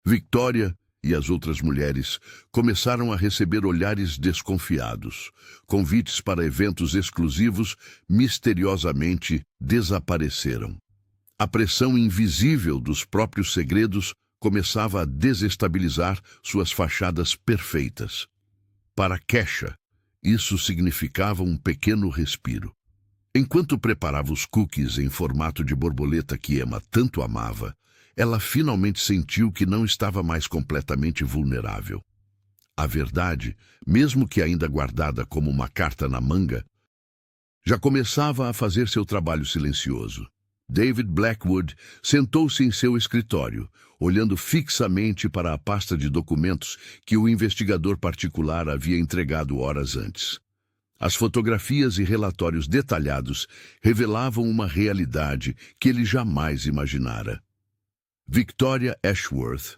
Victoria e as outras mulheres começaram a receber olhares desconfiados. Convites para eventos exclusivos misteriosamente desapareceram. A pressão invisível dos próprios segredos começava a desestabilizar suas fachadas perfeitas. Para Kesha, isso significava um pequeno respiro. Enquanto preparava os cookies em formato de borboleta que Emma tanto amava, ela finalmente sentiu que não estava mais completamente vulnerável. A verdade, mesmo que ainda guardada como uma carta na manga, já começava a fazer seu trabalho silencioso. David Blackwood sentou-se em seu escritório, olhando fixamente para a pasta de documentos que o investigador particular havia entregado horas antes. As fotografias e relatórios detalhados revelavam uma realidade que ele jamais imaginara. Victoria Ashworth,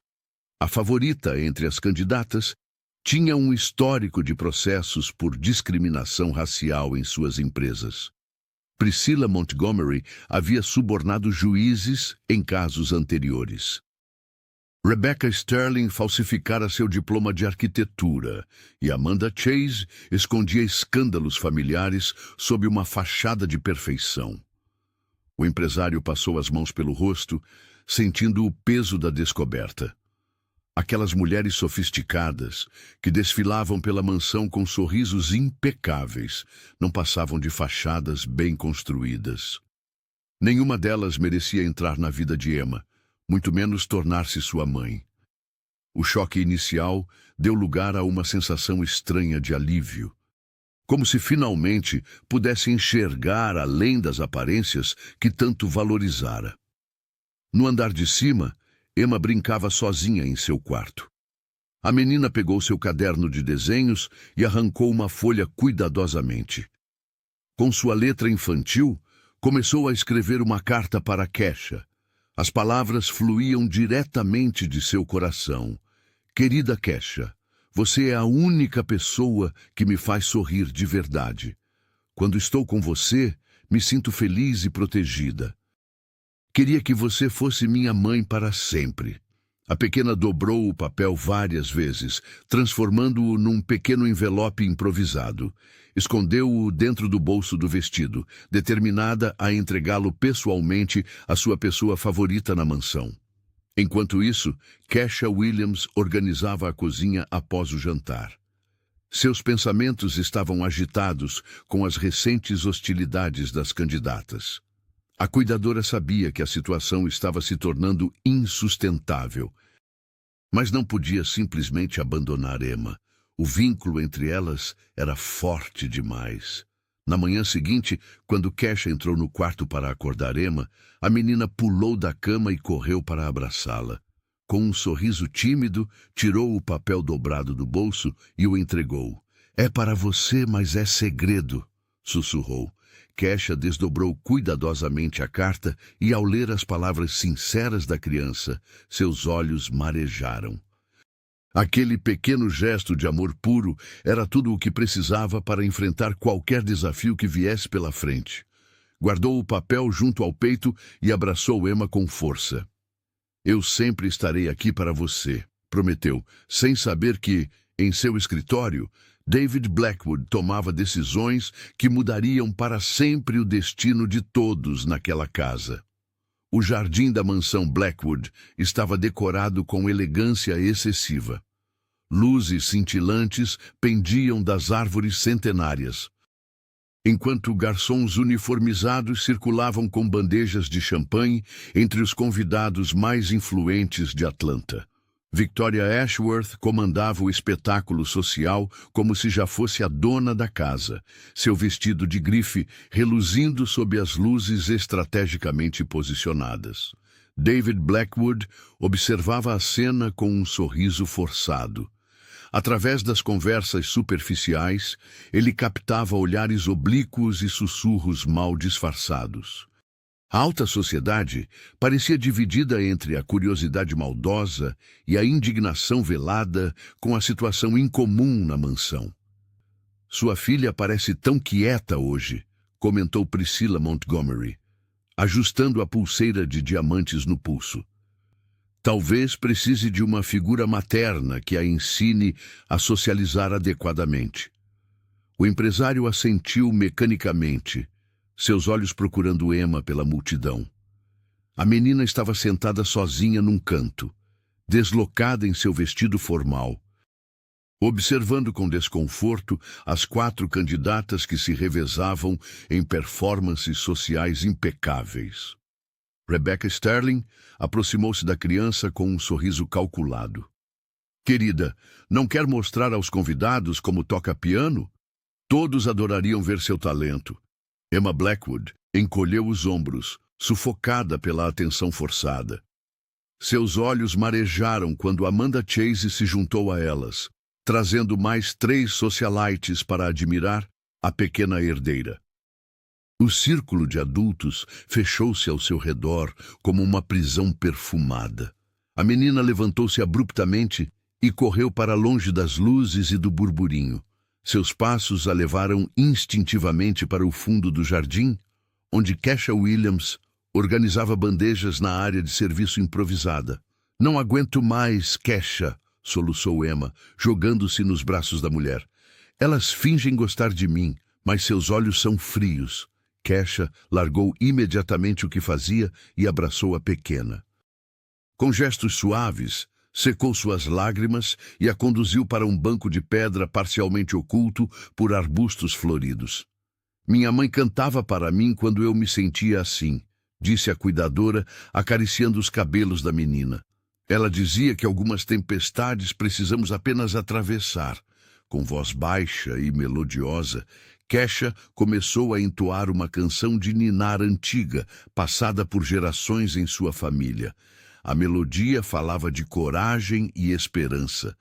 a favorita entre as candidatas, tinha um histórico de processos por discriminação racial em suas empresas. Priscilla Montgomery havia subornado juízes em casos anteriores. Rebecca Sterling falsificara seu diploma de arquitetura e Amanda Chase escondia escândalos familiares sob uma fachada de perfeição. O empresário passou as mãos pelo rosto, sentindo o peso da descoberta. Aquelas mulheres sofisticadas, que desfilavam pela mansão com sorrisos impecáveis, não passavam de fachadas bem construídas. Nenhuma delas merecia entrar na vida de Emma, muito menos tornar-se sua mãe. O choque inicial deu lugar a uma sensação estranha de alívio, como se finalmente pudesse enxergar além das aparências que tanto valorizara. No andar de cima, Emma brincava sozinha em seu quarto. A menina pegou seu caderno de desenhos e arrancou uma folha cuidadosamente. Com sua letra infantil, começou a escrever uma carta para Kesha. As palavras fluíam diretamente de seu coração. Querida Kesha, você é a única pessoa que me faz sorrir de verdade. Quando estou com você, me sinto feliz e protegida. Queria que você fosse minha mãe para sempre. A pequena dobrou o papel várias vezes, transformando-o num pequeno envelope improvisado. Escondeu-o dentro do bolso do vestido, determinada a entregá-lo pessoalmente à sua pessoa favorita na mansão. Enquanto isso, Kesha Williams organizava a cozinha após o jantar. Seus pensamentos estavam agitados com as recentes hostilidades das candidatas. A cuidadora sabia que a situação estava se tornando insustentável, mas não podia simplesmente abandonar Emma. O vínculo entre elas era forte demais. Na manhã seguinte, quando Kesha entrou no quarto para acordar Emma, a menina pulou da cama e correu para abraçá-la. Com um sorriso tímido, tirou o papel dobrado do bolso e o entregou. É para você, mas é segredo, sussurrou. Kesha desdobrou cuidadosamente a carta e, ao ler as palavras sinceras da criança, seus olhos marejaram. Aquele pequeno gesto de amor puro era tudo o que precisava para enfrentar qualquer desafio que viesse pela frente. Guardou o papel junto ao peito e abraçou Emma com força. Eu sempre estarei aqui para você, prometeu, sem saber que, em seu escritório, David Blackwood tomava decisões que mudariam para sempre o destino de todos naquela casa. O jardim da mansão Blackwood estava decorado com elegância excessiva. Luzes cintilantes pendiam das árvores centenárias, enquanto garçons uniformizados circulavam com bandejas de champanhe entre os convidados mais influentes de Atlanta. Victoria Ashworth comandava o espetáculo social como se já fosse a dona da casa, seu vestido de grife reluzindo sob as luzes estrategicamente posicionadas. David Blackwood observava a cena com um sorriso forçado. Através das conversas superficiais, ele captava olhares oblíquos e sussurros mal disfarçados. A alta sociedade parecia dividida entre a curiosidade maldosa e a indignação velada com a situação incomum na mansão. Sua filha parece tão quieta hoje, comentou Priscilla Montgomery, ajustando a pulseira de diamantes no pulso. Talvez precise de uma figura materna que a ensine a socializar adequadamente. O empresário assentiu mecanicamente, seus olhos procurando Emma pela multidão. A menina estava sentada sozinha num canto, deslocada em seu vestido formal, observando com desconforto as 4 candidatas que se revezavam em performances sociais impecáveis. Rebecca Sterling aproximou-se da criança com um sorriso calculado. Querida, não quer mostrar aos convidados como toca piano? Todos adorariam ver seu talento. Emma Blackwood encolheu os ombros, sufocada pela atenção forçada. Seus olhos marejaram quando Amanda Chase se juntou a elas, trazendo mais 3 socialites para admirar a pequena herdeira. O círculo de adultos fechou-se ao seu redor como uma prisão perfumada. A menina levantou-se abruptamente e correu para longe das luzes e do burburinho. Seus passos a levaram instintivamente para o fundo do jardim, onde Kesha Williams organizava bandejas na área de serviço improvisada. Não aguento mais, Kesha, soluçou Emma, jogando-se nos braços da mulher. Elas fingem gostar de mim, mas seus olhos são frios. Kesha largou imediatamente o que fazia e abraçou a pequena. Com gestos suaves, secou suas lágrimas e a conduziu para um banco de pedra parcialmente oculto por arbustos floridos. Minha mãe cantava para mim quando eu me sentia assim, disse a cuidadora, acariciando os cabelos da menina. Ela dizia que algumas tempestades precisamos apenas atravessar. Com voz baixa e melodiosa, Kesha começou a entoar uma canção de ninar antiga, passada por gerações em sua família. A melodia falava de coragem e esperança,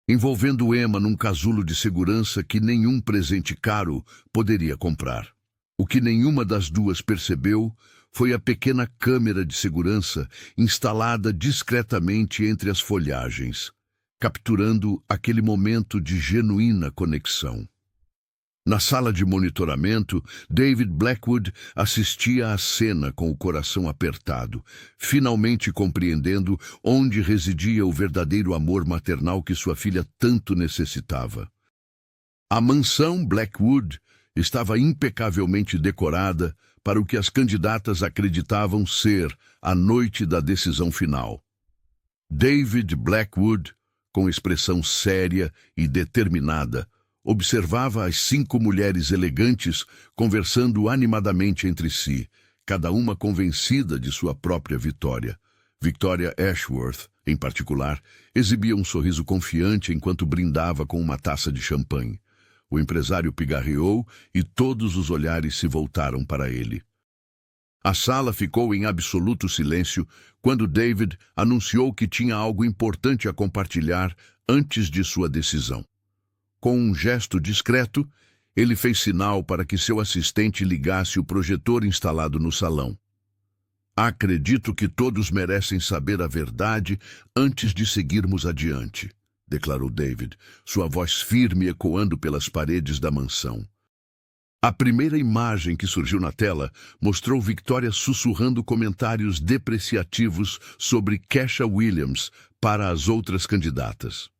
envolvendo Emma num casulo de segurança que nenhum presente caro poderia comprar. O que nenhuma das duas percebeu foi a pequena câmera de segurança instalada discretamente entre as folhagens, capturando aquele momento de genuína conexão. Na sala de monitoramento, David Blackwood assistia à cena com o coração apertado, finalmente compreendendo onde residia o verdadeiro amor maternal que sua filha tanto necessitava. A mansão Blackwood estava impecavelmente decorada para o que as candidatas acreditavam ser a noite da decisão final. David Blackwood, com expressão séria e determinada, observava as 5 mulheres elegantes conversando animadamente entre si, cada uma convencida de sua própria vitória. Victoria Ashworth, em particular, exibia um sorriso confiante enquanto brindava com uma taça de champanhe. O empresário pigarreou e todos os olhares se voltaram para ele. A sala ficou em absoluto silêncio quando David anunciou que tinha algo importante a compartilhar antes de sua decisão. Com um gesto discreto, ele fez sinal para que seu assistente ligasse o projetor instalado no salão. Acredito que todos merecem saber a verdade antes de seguirmos adiante, declarou David, sua voz firme ecoando pelas paredes da mansão. A primeira imagem que surgiu na tela mostrou Victoria sussurrando comentários depreciativos sobre Kesha Williams para as outras candidatas.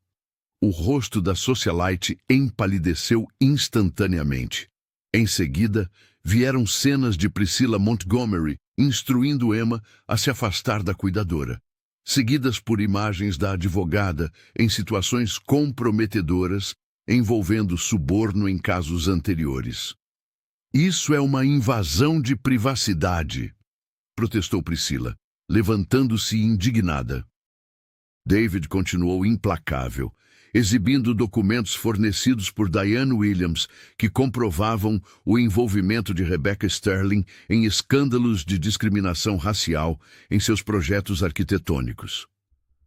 O rosto da socialite empalideceu instantaneamente. Em seguida, vieram cenas de Priscilla Montgomery instruindo Emma a se afastar da cuidadora, seguidas por imagens da advogada em situações comprometedoras envolvendo suborno em casos anteriores. Isso é uma invasão de privacidade, protestou Priscilla, levantando-se indignada. David continuou implacável, exibindo documentos fornecidos por Diane Williams que comprovavam o envolvimento de Rebecca Sterling em escândalos de discriminação racial em seus projetos arquitetônicos.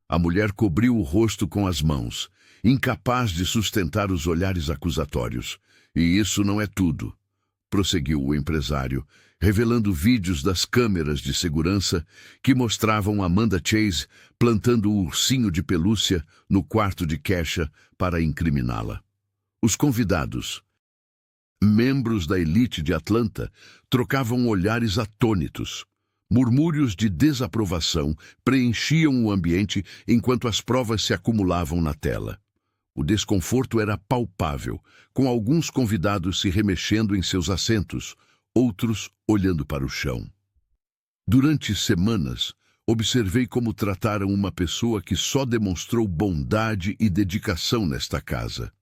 A mulher cobriu o rosto com as mãos, incapaz de sustentar os olhares acusatórios. E isso não é tudo, prosseguiu o empresário, revelando vídeos das câmeras de segurança que mostravam Amanda Chase plantando o ursinho de pelúcia no quarto de Kesha para incriminá-la. Os convidados, membros da elite de Atlanta, trocavam olhares atônitos. Murmúrios de desaprovação preenchiam o ambiente enquanto as provas se acumulavam na tela. O desconforto era palpável, com alguns convidados se remexendo em seus assentos, outros olhando para o chão. Durante semanas, observei como trataram uma pessoa que só demonstrou bondade e dedicação nesta casa,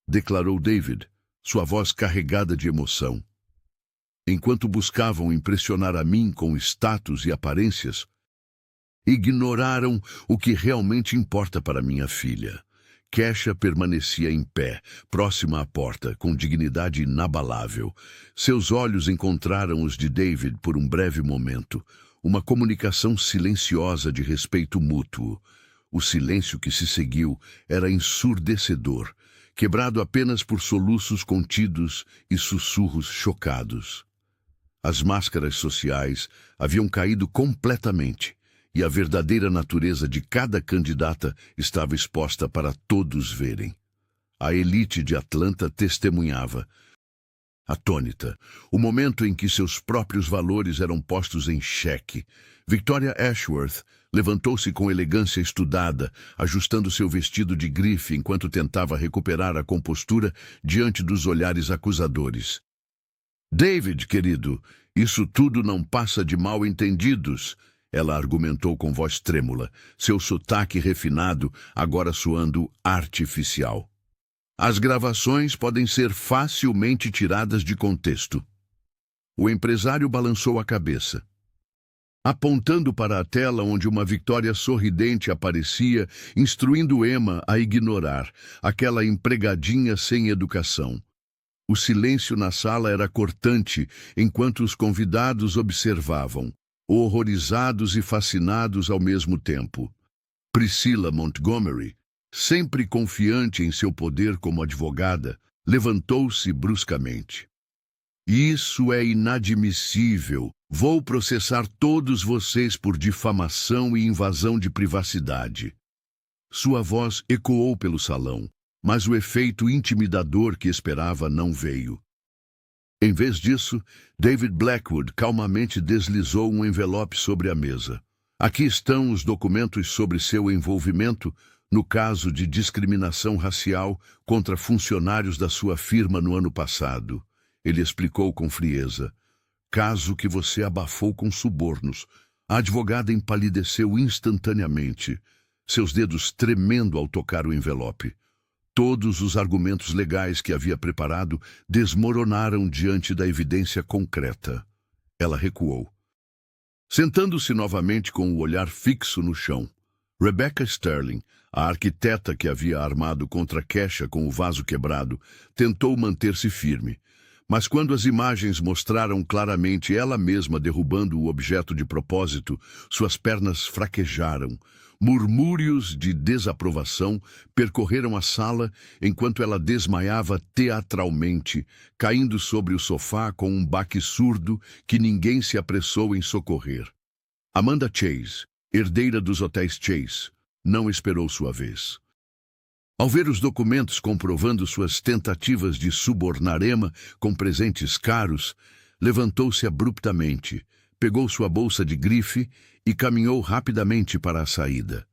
declarou David, sua voz carregada de emoção. enquanto buscavam impressionar a mim com status e aparências, ignoraram o que realmente importa para minha filha. Kesha permanecia em pé, próxima à porta, com dignidade inabalável. Seus olhos encontraram os de David por um breve momento, uma comunicação silenciosa de respeito mútuo. O silêncio que se seguiu era ensurdecedor, quebrado apenas por soluços contidos e sussurros chocados. As máscaras sociais haviam caído completamente, e a verdadeira natureza de cada candidata estava exposta para todos verem. A elite de Atlanta testemunhava, atônita, o momento em que seus próprios valores eram postos em xeque. Victoria Ashworth levantou-se com elegância estudada, ajustando seu vestido de grife enquanto tentava recuperar a compostura diante dos olhares acusadores. "David, querido, isso tudo não passa de mal-entendidos", ela argumentou com voz trêmula, seu sotaque refinado agora soando artificial. "As gravações podem ser facilmente tiradas de contexto." O empresário balançou a cabeça, apontando para a tela onde uma Victoria sorridente aparecia, instruindo Emma a ignorar aquela empregadinha sem educação. O silêncio na sala era cortante enquanto os convidados observavam, horrorizados e fascinados ao mesmo tempo. Priscilla Montgomery, sempre confiante em seu poder como advogada, levantou-se bruscamente. "Isso é inadmissível. Vou processar todos vocês por difamação e invasão de privacidade." Sua voz ecoou pelo salão, mas o efeito intimidador que esperava não veio. Em vez disso, David Blackwood calmamente deslizou um envelope sobre a mesa. "Aqui estão os documentos sobre seu envolvimento no caso de discriminação racial contra funcionários da sua firma no ano passado", ele explicou com frieza. "Caso que você abafou com subornos." A advogada empalideceu instantaneamente, seus dedos tremendo ao tocar o envelope. Todos os argumentos legais que havia preparado desmoronaram diante da evidência concreta. Ela recuou, sentando-se novamente com o olhar fixo no chão. Rebecca Sterling, a arquiteta que havia armado contra Kesha com o vaso quebrado, tentou manter-se firme. Mas quando as imagens mostraram claramente ela mesma derrubando o objeto de propósito, suas pernas fraquejaram. Murmúrios de desaprovação percorreram a sala enquanto ela desmaiava teatralmente, caindo sobre o sofá com um baque surdo que ninguém se apressou em socorrer. Amanda Chase, herdeira dos hotéis Chase, não esperou sua vez. Ao ver os documentos comprovando suas tentativas de subornar Emma com presentes caros, levantou-se abruptamente, pegou sua bolsa de grife e caminhou rapidamente para a saída.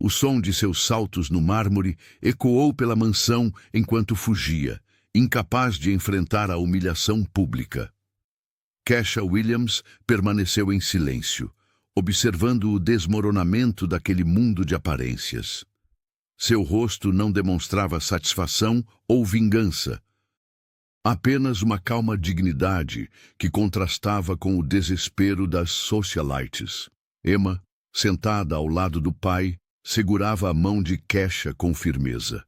O som de seus saltos no mármore ecoou pela mansão enquanto fugia, incapaz de enfrentar a humilhação pública. Kesha Williams permaneceu em silêncio, observando o desmoronamento daquele mundo de aparências. Seu rosto não demonstrava satisfação ou vingança, apenas uma calma dignidade que contrastava com o desespero das socialites. Emma, sentada ao lado do pai, segurava a mão de Kesha com firmeza.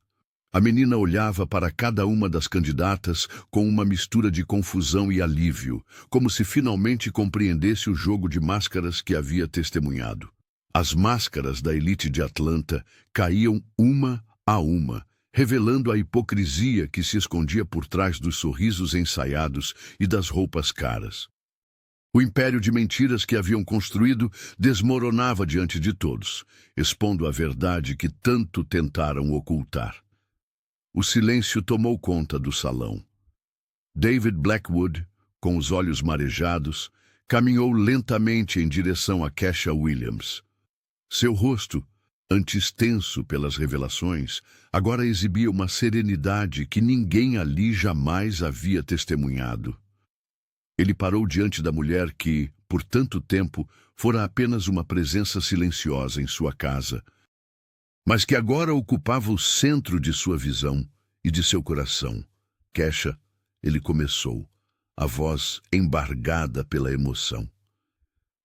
A menina olhava para cada uma das candidatas com uma mistura de confusão e alívio, como se finalmente compreendesse o jogo de máscaras que havia testemunhado. As máscaras da elite de Atlanta caíam uma a uma, revelando a hipocrisia que se escondia por trás dos sorrisos ensaiados e das roupas caras. O império de mentiras que haviam construído desmoronava diante de todos, expondo a verdade que tanto tentaram ocultar. O silêncio tomou conta do salão. David Blackwood, com os olhos marejados, caminhou lentamente em direção a Kesha Williams. Seu rosto, antes tenso pelas revelações, agora exibia uma serenidade que ninguém ali jamais havia testemunhado. Ele parou diante da mulher que, por tanto tempo, fora apenas uma presença silenciosa em sua casa, mas que agora ocupava o centro de sua visão e de seu coração. "Kesha", ele começou, a voz embargada pela emoção.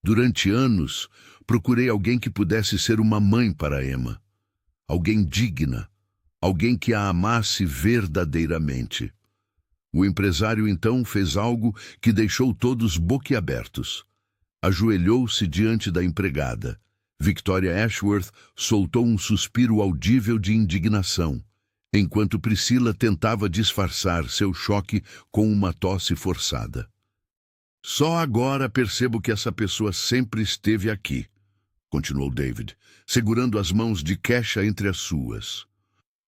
Durante anos, procurei alguém que pudesse ser uma mãe para Emma. Alguém digna, alguém que a amasse verdadeiramente. O empresário então fez algo que deixou todos boquiabertos. Ajoelhou-se diante da empregada. Victoria Ashworth soltou um suspiro audível de indignação, enquanto Priscila tentava disfarçar seu choque com uma tosse forçada. Só agora percebo que essa pessoa sempre esteve aqui, continuou David, segurando as mãos de Kesha entre as suas.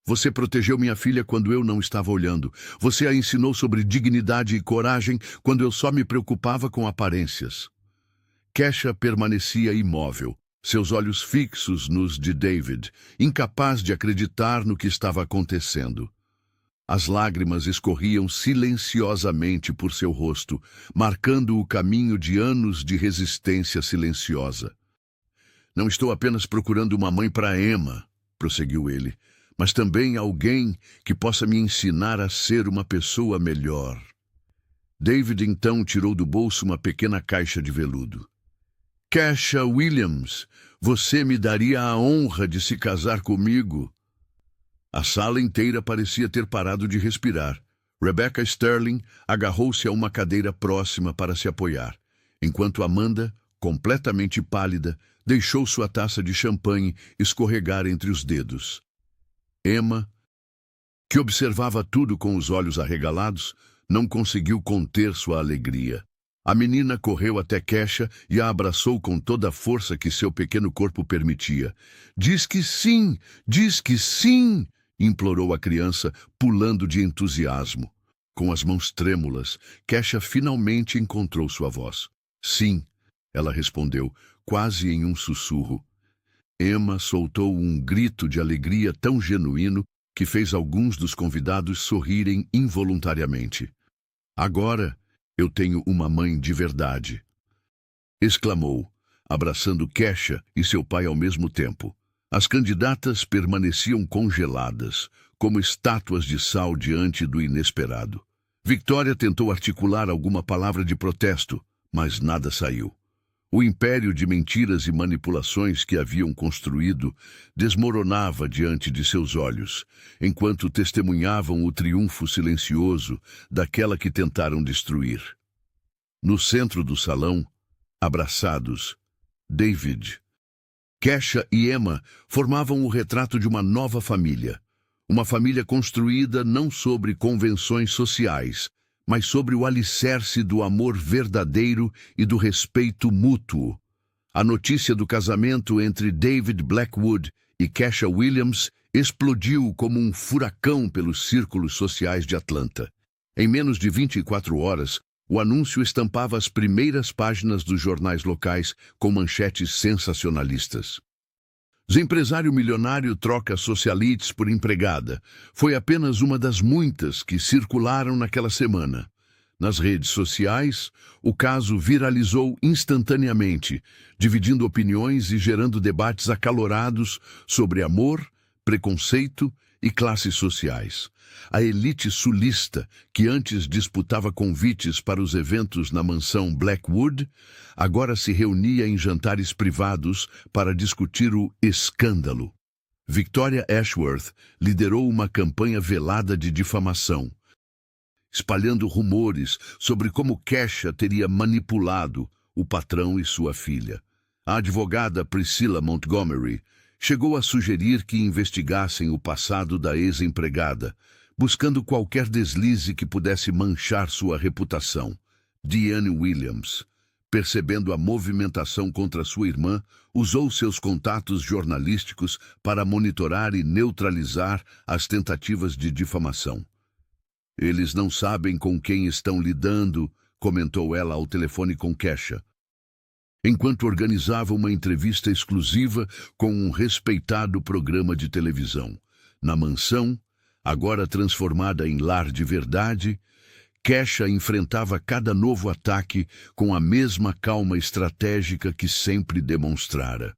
Você protegeu minha filha quando eu não estava olhando. Você a ensinou sobre dignidade e coragem quando eu só me preocupava com aparências. Kesha permanecia imóvel, seus olhos fixos nos de David, incapaz de acreditar no que estava acontecendo. As lágrimas escorriam silenciosamente por seu rosto, marcando o caminho de anos de resistência silenciosa. Não estou apenas procurando uma mãe para Emma, prosseguiu ele, mas também alguém que possa me ensinar a ser uma pessoa melhor. David então tirou do bolso uma pequena caixa de veludo. Kesha Williams, você me daria a honra de se casar comigo? A sala inteira parecia ter parado de respirar. Rebecca Sterling agarrou-se a uma cadeira próxima para se apoiar, enquanto Amanda, completamente pálida, deixou sua taça de champanhe escorregar entre os dedos. Emma, que observava tudo com os olhos arregalados, não conseguiu conter sua alegria. A menina correu até Kesha e a abraçou com toda a força que seu pequeno corpo permitia. Diz que sim! Diz que sim! Implorou a criança, pulando de entusiasmo. Com as mãos trêmulas, Kesha finalmente encontrou sua voz. Sim, ela respondeu, quase em um sussurro. Emma soltou um grito de alegria tão genuíno que fez alguns dos convidados sorrirem involuntariamente. Agora eu tenho uma mãe de verdade, exclamou, abraçando Kesha e seu pai ao mesmo tempo. As candidatas permaneciam congeladas, como estátuas de sal diante do inesperado. Victoria tentou articular alguma palavra de protesto, mas nada saiu. O império de mentiras e manipulações que haviam construído desmoronava diante de seus olhos, enquanto testemunhavam o triunfo silencioso daquela que tentaram destruir. No centro do salão, abraçados, David, Kesha e Emma formavam o retrato de uma nova família. Uma família construída não sobre convenções sociais, mas sobre o alicerce do amor verdadeiro e do respeito mútuo. A notícia do casamento entre David Blackwood e Kesha Williams explodiu como um furacão pelos círculos sociais de Atlanta. Em menos de 24 horas, o anúncio estampava as primeiras páginas dos jornais locais com manchetes sensacionalistas. O empresário milionário troca socialites por empregada. Foi apenas uma das muitas que circularam naquela semana. Nas redes sociais, o caso viralizou instantaneamente, dividindo opiniões e gerando debates acalorados sobre amor, preconceito e classes sociais. A elite sulista, que antes disputava convites para os eventos na mansão Blackwood, agora se reunia em jantares privados para discutir o escândalo. Victoria Ashworth liderou uma campanha velada de difamação, espalhando rumores sobre como Kesha teria manipulado o patrão e sua filha. A advogada Priscilla Montgomery chegou a sugerir que investigassem o passado da ex-empregada, buscando qualquer deslize que pudesse manchar sua reputação. Diane Williams, percebendo a movimentação contra sua irmã, usou seus contatos jornalísticos para monitorar e neutralizar as tentativas de difamação. Eles não sabem com quem estão lidando, comentou ela ao telefone com Kesha, enquanto organizava uma entrevista exclusiva com um respeitado programa de televisão. Na mansão, agora transformada em lar de verdade, Kesha enfrentava cada novo ataque com a mesma calma estratégica que sempre demonstrara.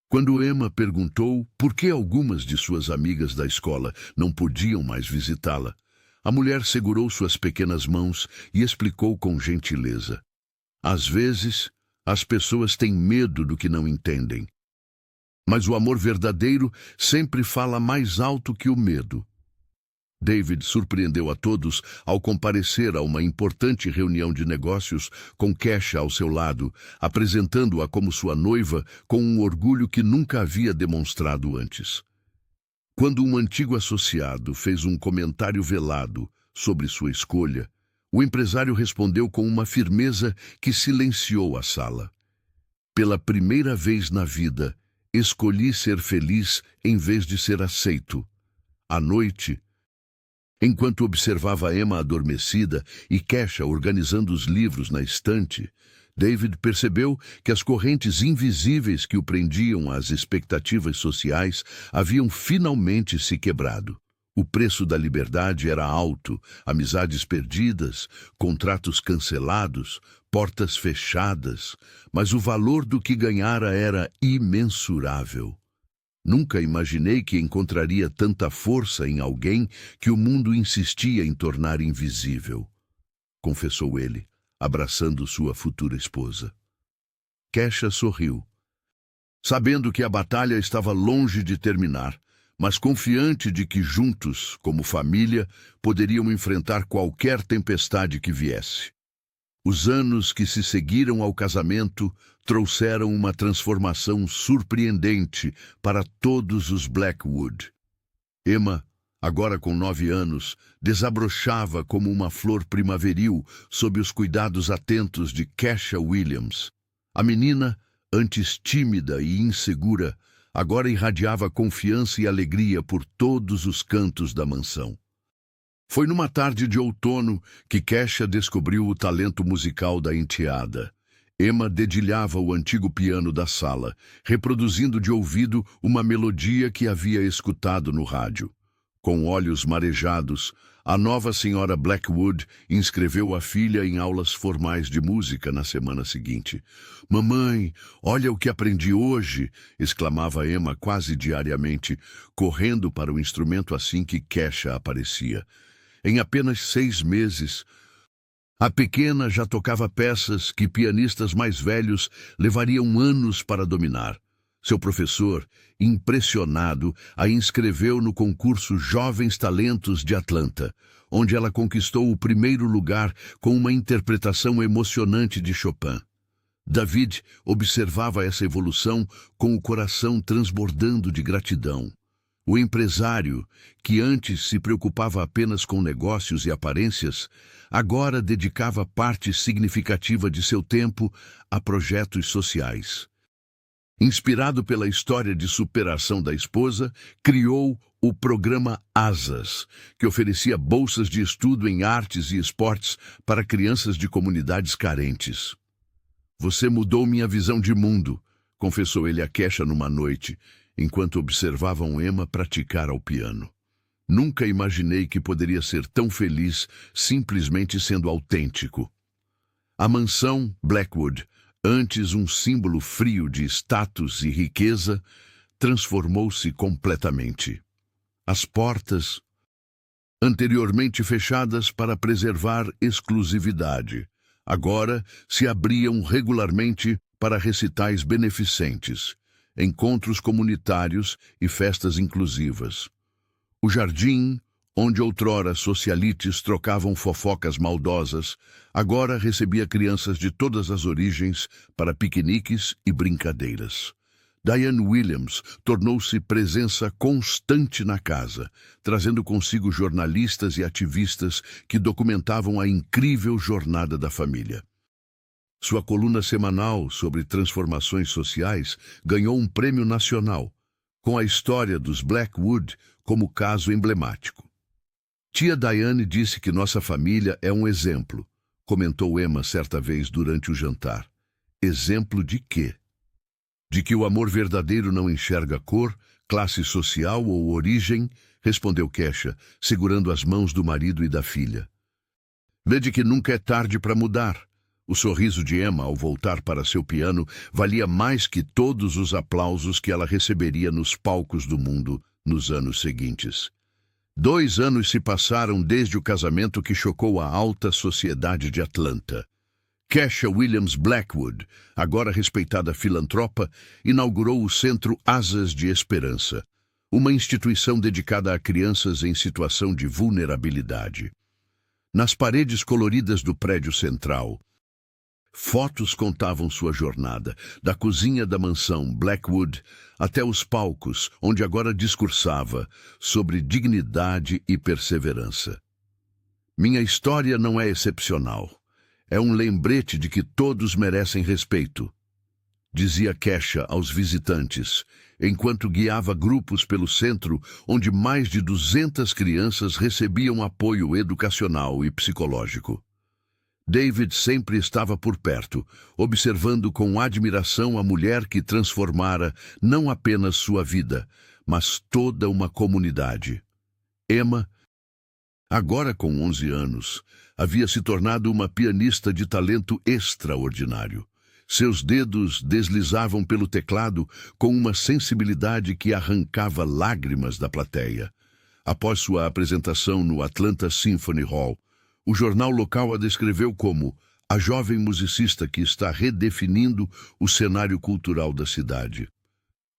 Quando Emma perguntou por que algumas de suas amigas da escola não podiam mais visitá-la, A mulher segurou suas pequenas mãos e explicou com gentileza. Às vezes, as pessoas têm medo do que não entendem. Mas o amor verdadeiro sempre fala mais alto que o medo. David surpreendeu a todos ao comparecer a uma importante reunião de negócios com Kesha ao seu lado, apresentando-a como sua noiva com um orgulho que nunca havia demonstrado antes. Quando um antigo associado fez um comentário velado sobre sua escolha, o empresário respondeu com uma firmeza que silenciou a sala. Pela primeira vez na vida, escolhi ser feliz em vez de ser aceito. À noite, enquanto observava Emma adormecida e Kesha organizando os livros na estante, David percebeu que as correntes invisíveis que o prendiam às expectativas sociais haviam finalmente se quebrado. O preço da liberdade era alto, amizades perdidas, contratos cancelados, portas fechadas, mas o valor do que ganhara era imensurável. Nunca imaginei que encontraria tanta força em alguém que o mundo insistia em tornar invisível, confessou ele, abraçando sua futura esposa. Kesha sorriu, sabendo que a batalha estava longe de terminar, mas confiante de que juntos, como família, poderiam enfrentar qualquer tempestade que viesse. Os anos que se seguiram ao casamento trouxeram uma transformação surpreendente para todos os Blackwood. Emma, agora com 9 anos, desabrochava como uma flor primaveril sob os cuidados atentos de Kesha Williams. A menina, antes tímida e insegura, agora irradiava confiança e alegria por todos os cantos da mansão. Foi numa tarde de outono que Kesha descobriu o talento musical da enteada. Emma dedilhava o antigo piano da sala, reproduzindo de ouvido uma melodia que havia escutado no rádio. Com olhos marejados, a nova senhora Blackwood inscreveu a filha em aulas formais de música na semana seguinte. "Mamãe, olha o que aprendi hoje!" exclamava Emma quase diariamente, correndo para o instrumento assim que Kesha aparecia. Em apenas 6 meses, a pequena já tocava peças que pianistas mais velhos levariam anos para dominar. Seu professor, impressionado, a inscreveu no concurso Jovens Talentos de Atlanta, onde ela conquistou o primeiro lugar com uma interpretação emocionante de Chopin. David observava essa evolução com o coração transbordando de gratidão. O empresário, que antes se preocupava apenas com negócios e aparências, agora dedicava parte significativa de seu tempo a projetos sociais. Inspirado pela história de superação da esposa, criou o programa Asas, que oferecia bolsas de estudo em artes e esportes para crianças de comunidades carentes. "Você mudou minha visão de mundo", confessou ele a Kesha numa noite, enquanto observavam Emma praticar ao piano. "Nunca imaginei que poderia ser tão feliz simplesmente sendo autêntico." A mansão Blackwood, antes um símbolo frio de status e riqueza, transformou-se completamente. As portas, anteriormente fechadas para preservar exclusividade, agora se abriam regularmente para recitais beneficentes, encontros comunitários e festas inclusivas. O jardim, onde outrora socialites trocavam fofocas maldosas, agora recebia crianças de todas as origens para piqueniques e brincadeiras. Diane Williams tornou-se presença constante na casa, trazendo consigo jornalistas e ativistas que documentavam a incrível jornada da família. Sua coluna semanal sobre transformações sociais ganhou um prêmio nacional, com a história dos Blackwood como caso emblemático. "Tia Diane disse que nossa família é um exemplo", comentou Emma certa vez durante o jantar. "Exemplo de quê?" "De que o amor verdadeiro não enxerga cor, classe social ou origem", respondeu Kesha, segurando as mãos do marido e da filha. "Vede que nunca é tarde para mudar." O sorriso de Emma ao voltar para seu piano valia mais que todos os aplausos que ela receberia nos palcos do mundo nos anos seguintes. 2 anos se passaram desde o casamento que chocou a alta sociedade de Atlanta. Kesha Williams Blackwood, agora respeitada filantropa, inaugurou o Centro Asas de Esperança, uma instituição dedicada a crianças em situação de vulnerabilidade. Nas paredes coloridas do prédio central, fotos contavam sua jornada, da cozinha da mansão Blackwood até os palcos, onde agora discursava sobre dignidade e perseverança. Minha história não é excepcional. É um lembrete de que todos merecem respeito, dizia Kesha aos visitantes, enquanto guiava grupos pelo centro onde mais de 200 crianças recebiam apoio educacional e psicológico. David sempre estava por perto, observando com admiração a mulher que transformara não apenas sua vida, mas toda uma comunidade. Emma, agora com 11 anos, havia se tornado uma pianista de talento extraordinário. Seus dedos deslizavam pelo teclado com uma sensibilidade que arrancava lágrimas da plateia. Após sua apresentação no Atlanta Symphony Hall, o jornal local a descreveu como a jovem musicista que está redefinindo o cenário cultural da cidade.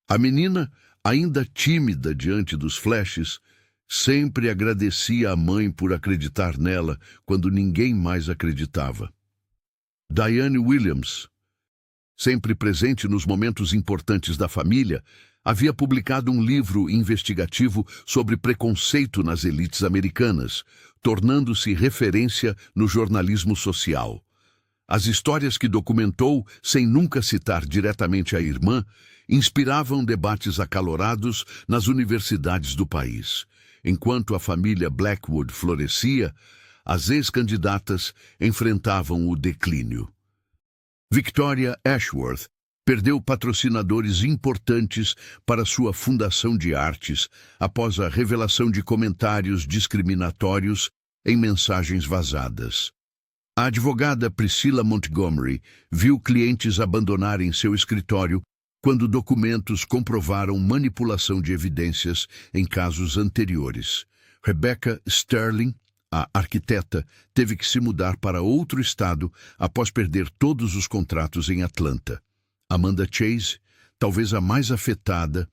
A menina, ainda tímida diante dos flashes, sempre agradecia à mãe por acreditar nela quando ninguém mais acreditava. Diane Williams, sempre presente nos momentos importantes da família, havia publicado um livro investigativo sobre preconceito nas elites americanas, tornando-se referência no jornalismo social. As histórias que documentou, sem nunca citar diretamente a irmã, inspiravam debates acalorados nas universidades do país. Enquanto a família Blackwood florescia, as ex-candidatas enfrentavam o declínio. Victoria Ashworth perdeu patrocinadores importantes para sua fundação de artes após a revelação de comentários discriminatórios em mensagens vazadas. A advogada Priscilla Montgomery viu clientes abandonarem seu escritório quando documentos comprovaram manipulação de evidências em casos anteriores. Rebecca Sterling, a arquiteta, teve que se mudar para outro estado após perder todos os contratos em Atlanta. Amanda Chase, talvez a mais afetada,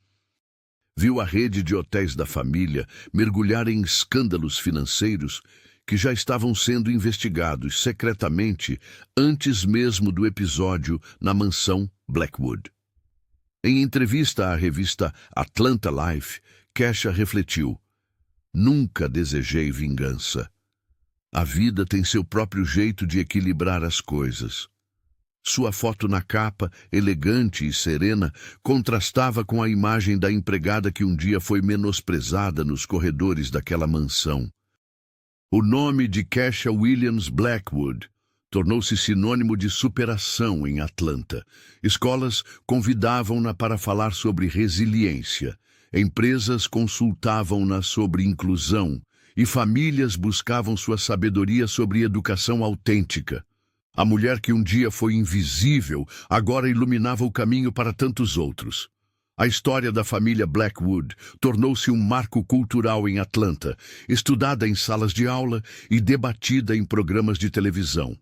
viu a rede de hotéis da família mergulhar em escândalos financeiros que já estavam sendo investigados secretamente antes mesmo do episódio na mansão Blackwood. Em entrevista à revista Atlanta Life, Kesha refletiu: "Nunca desejei vingança. A vida tem seu próprio jeito de equilibrar as coisas." Sua foto na capa, elegante e serena, contrastava com a imagem da empregada que um dia foi menosprezada nos corredores daquela mansão. O nome de Kesha Williams Blackwood tornou-se sinônimo de superação em Atlanta. Escolas convidavam-na para falar sobre resiliência, empresas consultavam-na sobre inclusão e famílias buscavam sua sabedoria sobre educação autêntica. A mulher que um dia foi invisível agora iluminava o caminho para tantos outros. A história da família Blackwood tornou-se um marco cultural em Atlanta, estudada em salas de aula e debatida em programas de televisão.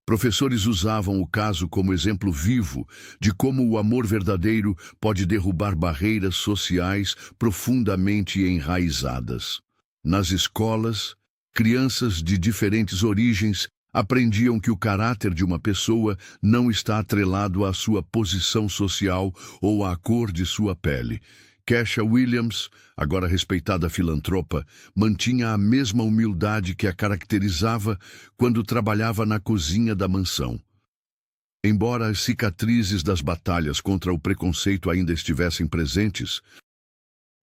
Professores usavam o caso como exemplo vivo de como o amor verdadeiro pode derrubar barreiras sociais profundamente enraizadas. Nas escolas, crianças de diferentes origens aprendiam que o caráter de uma pessoa não está atrelado à sua posição social ou à cor de sua pele. Kesha Williams, agora respeitada filantropa, mantinha a mesma humildade que a caracterizava quando trabalhava na cozinha da mansão. Embora as cicatrizes das batalhas contra o preconceito ainda estivessem presentes,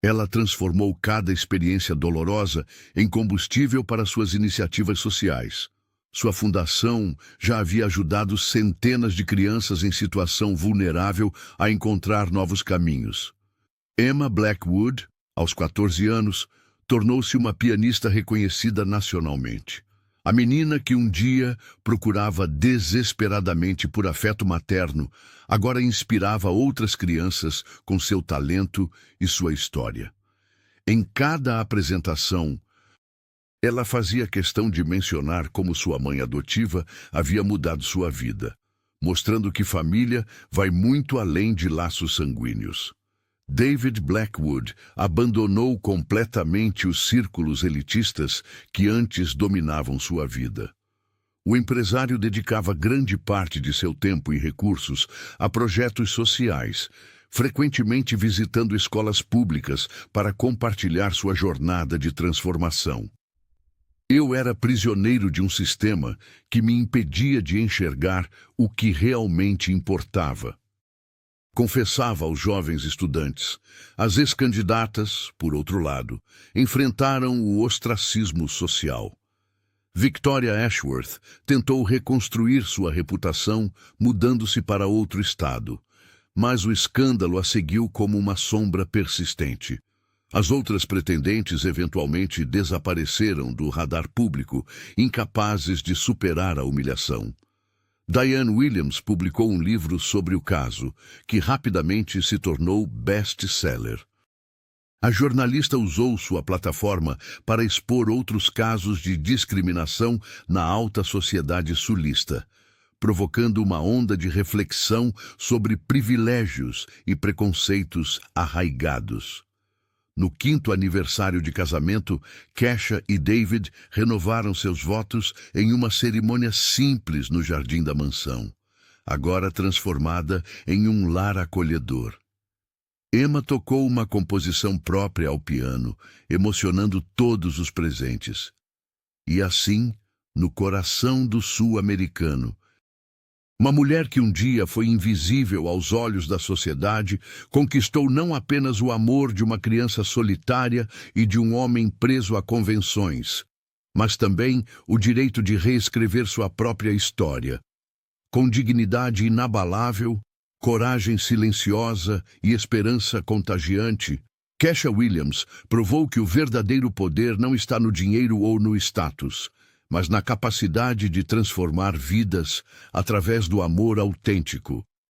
ela transformou cada experiência dolorosa em combustível para suas iniciativas sociais. Sua fundação já havia ajudado centenas de crianças em situação vulnerável a encontrar novos caminhos. Emma Blackwood, aos 14 anos, tornou-se uma pianista reconhecida nacionalmente. A menina que um dia procurava desesperadamente por afeto materno, agora inspirava outras crianças com seu talento e sua história. Em cada apresentação, ela fazia questão de mencionar como sua mãe adotiva havia mudado sua vida, mostrando que família vai muito além de laços sanguíneos. David Blackwood abandonou completamente os círculos elitistas que antes dominavam sua vida. O empresário dedicava grande parte de seu tempo e recursos a projetos sociais, frequentemente visitando escolas públicas para compartilhar sua jornada de transformação. Eu era prisioneiro de um sistema que me impedia de enxergar o que realmente importava. Confessava aos jovens estudantes. As ex-candidatas, por outro lado, enfrentaram o ostracismo social. Victoria Ashworth tentou reconstruir sua reputação mudando-se para outro estado, mas o escândalo a seguiu como uma sombra persistente. As outras pretendentes eventualmente desapareceram do radar público, incapazes de superar a humilhação. Diane Williams publicou um livro sobre o caso, que rapidamente se tornou best-seller. A jornalista usou sua plataforma para expor outros casos de discriminação na alta sociedade sulista, provocando uma onda de reflexão sobre privilégios e preconceitos arraigados. No 5º aniversário de casamento, Kesha e David renovaram seus votos em uma cerimônia simples no jardim da mansão, agora transformada em um lar acolhedor. Emma tocou uma composição própria ao piano, emocionando todos os presentes. E assim, no coração do sul-americano, uma mulher que um dia foi invisível aos olhos da sociedade, conquistou não apenas o amor de uma criança solitária e de um homem preso a convenções, mas também o direito de reescrever sua própria história. Com dignidade inabalável, coragem silenciosa e esperança contagiante, Kesha Williams provou que o verdadeiro poder não está no dinheiro ou no status, mas na capacidade de transformar vidas através do amor autêntico.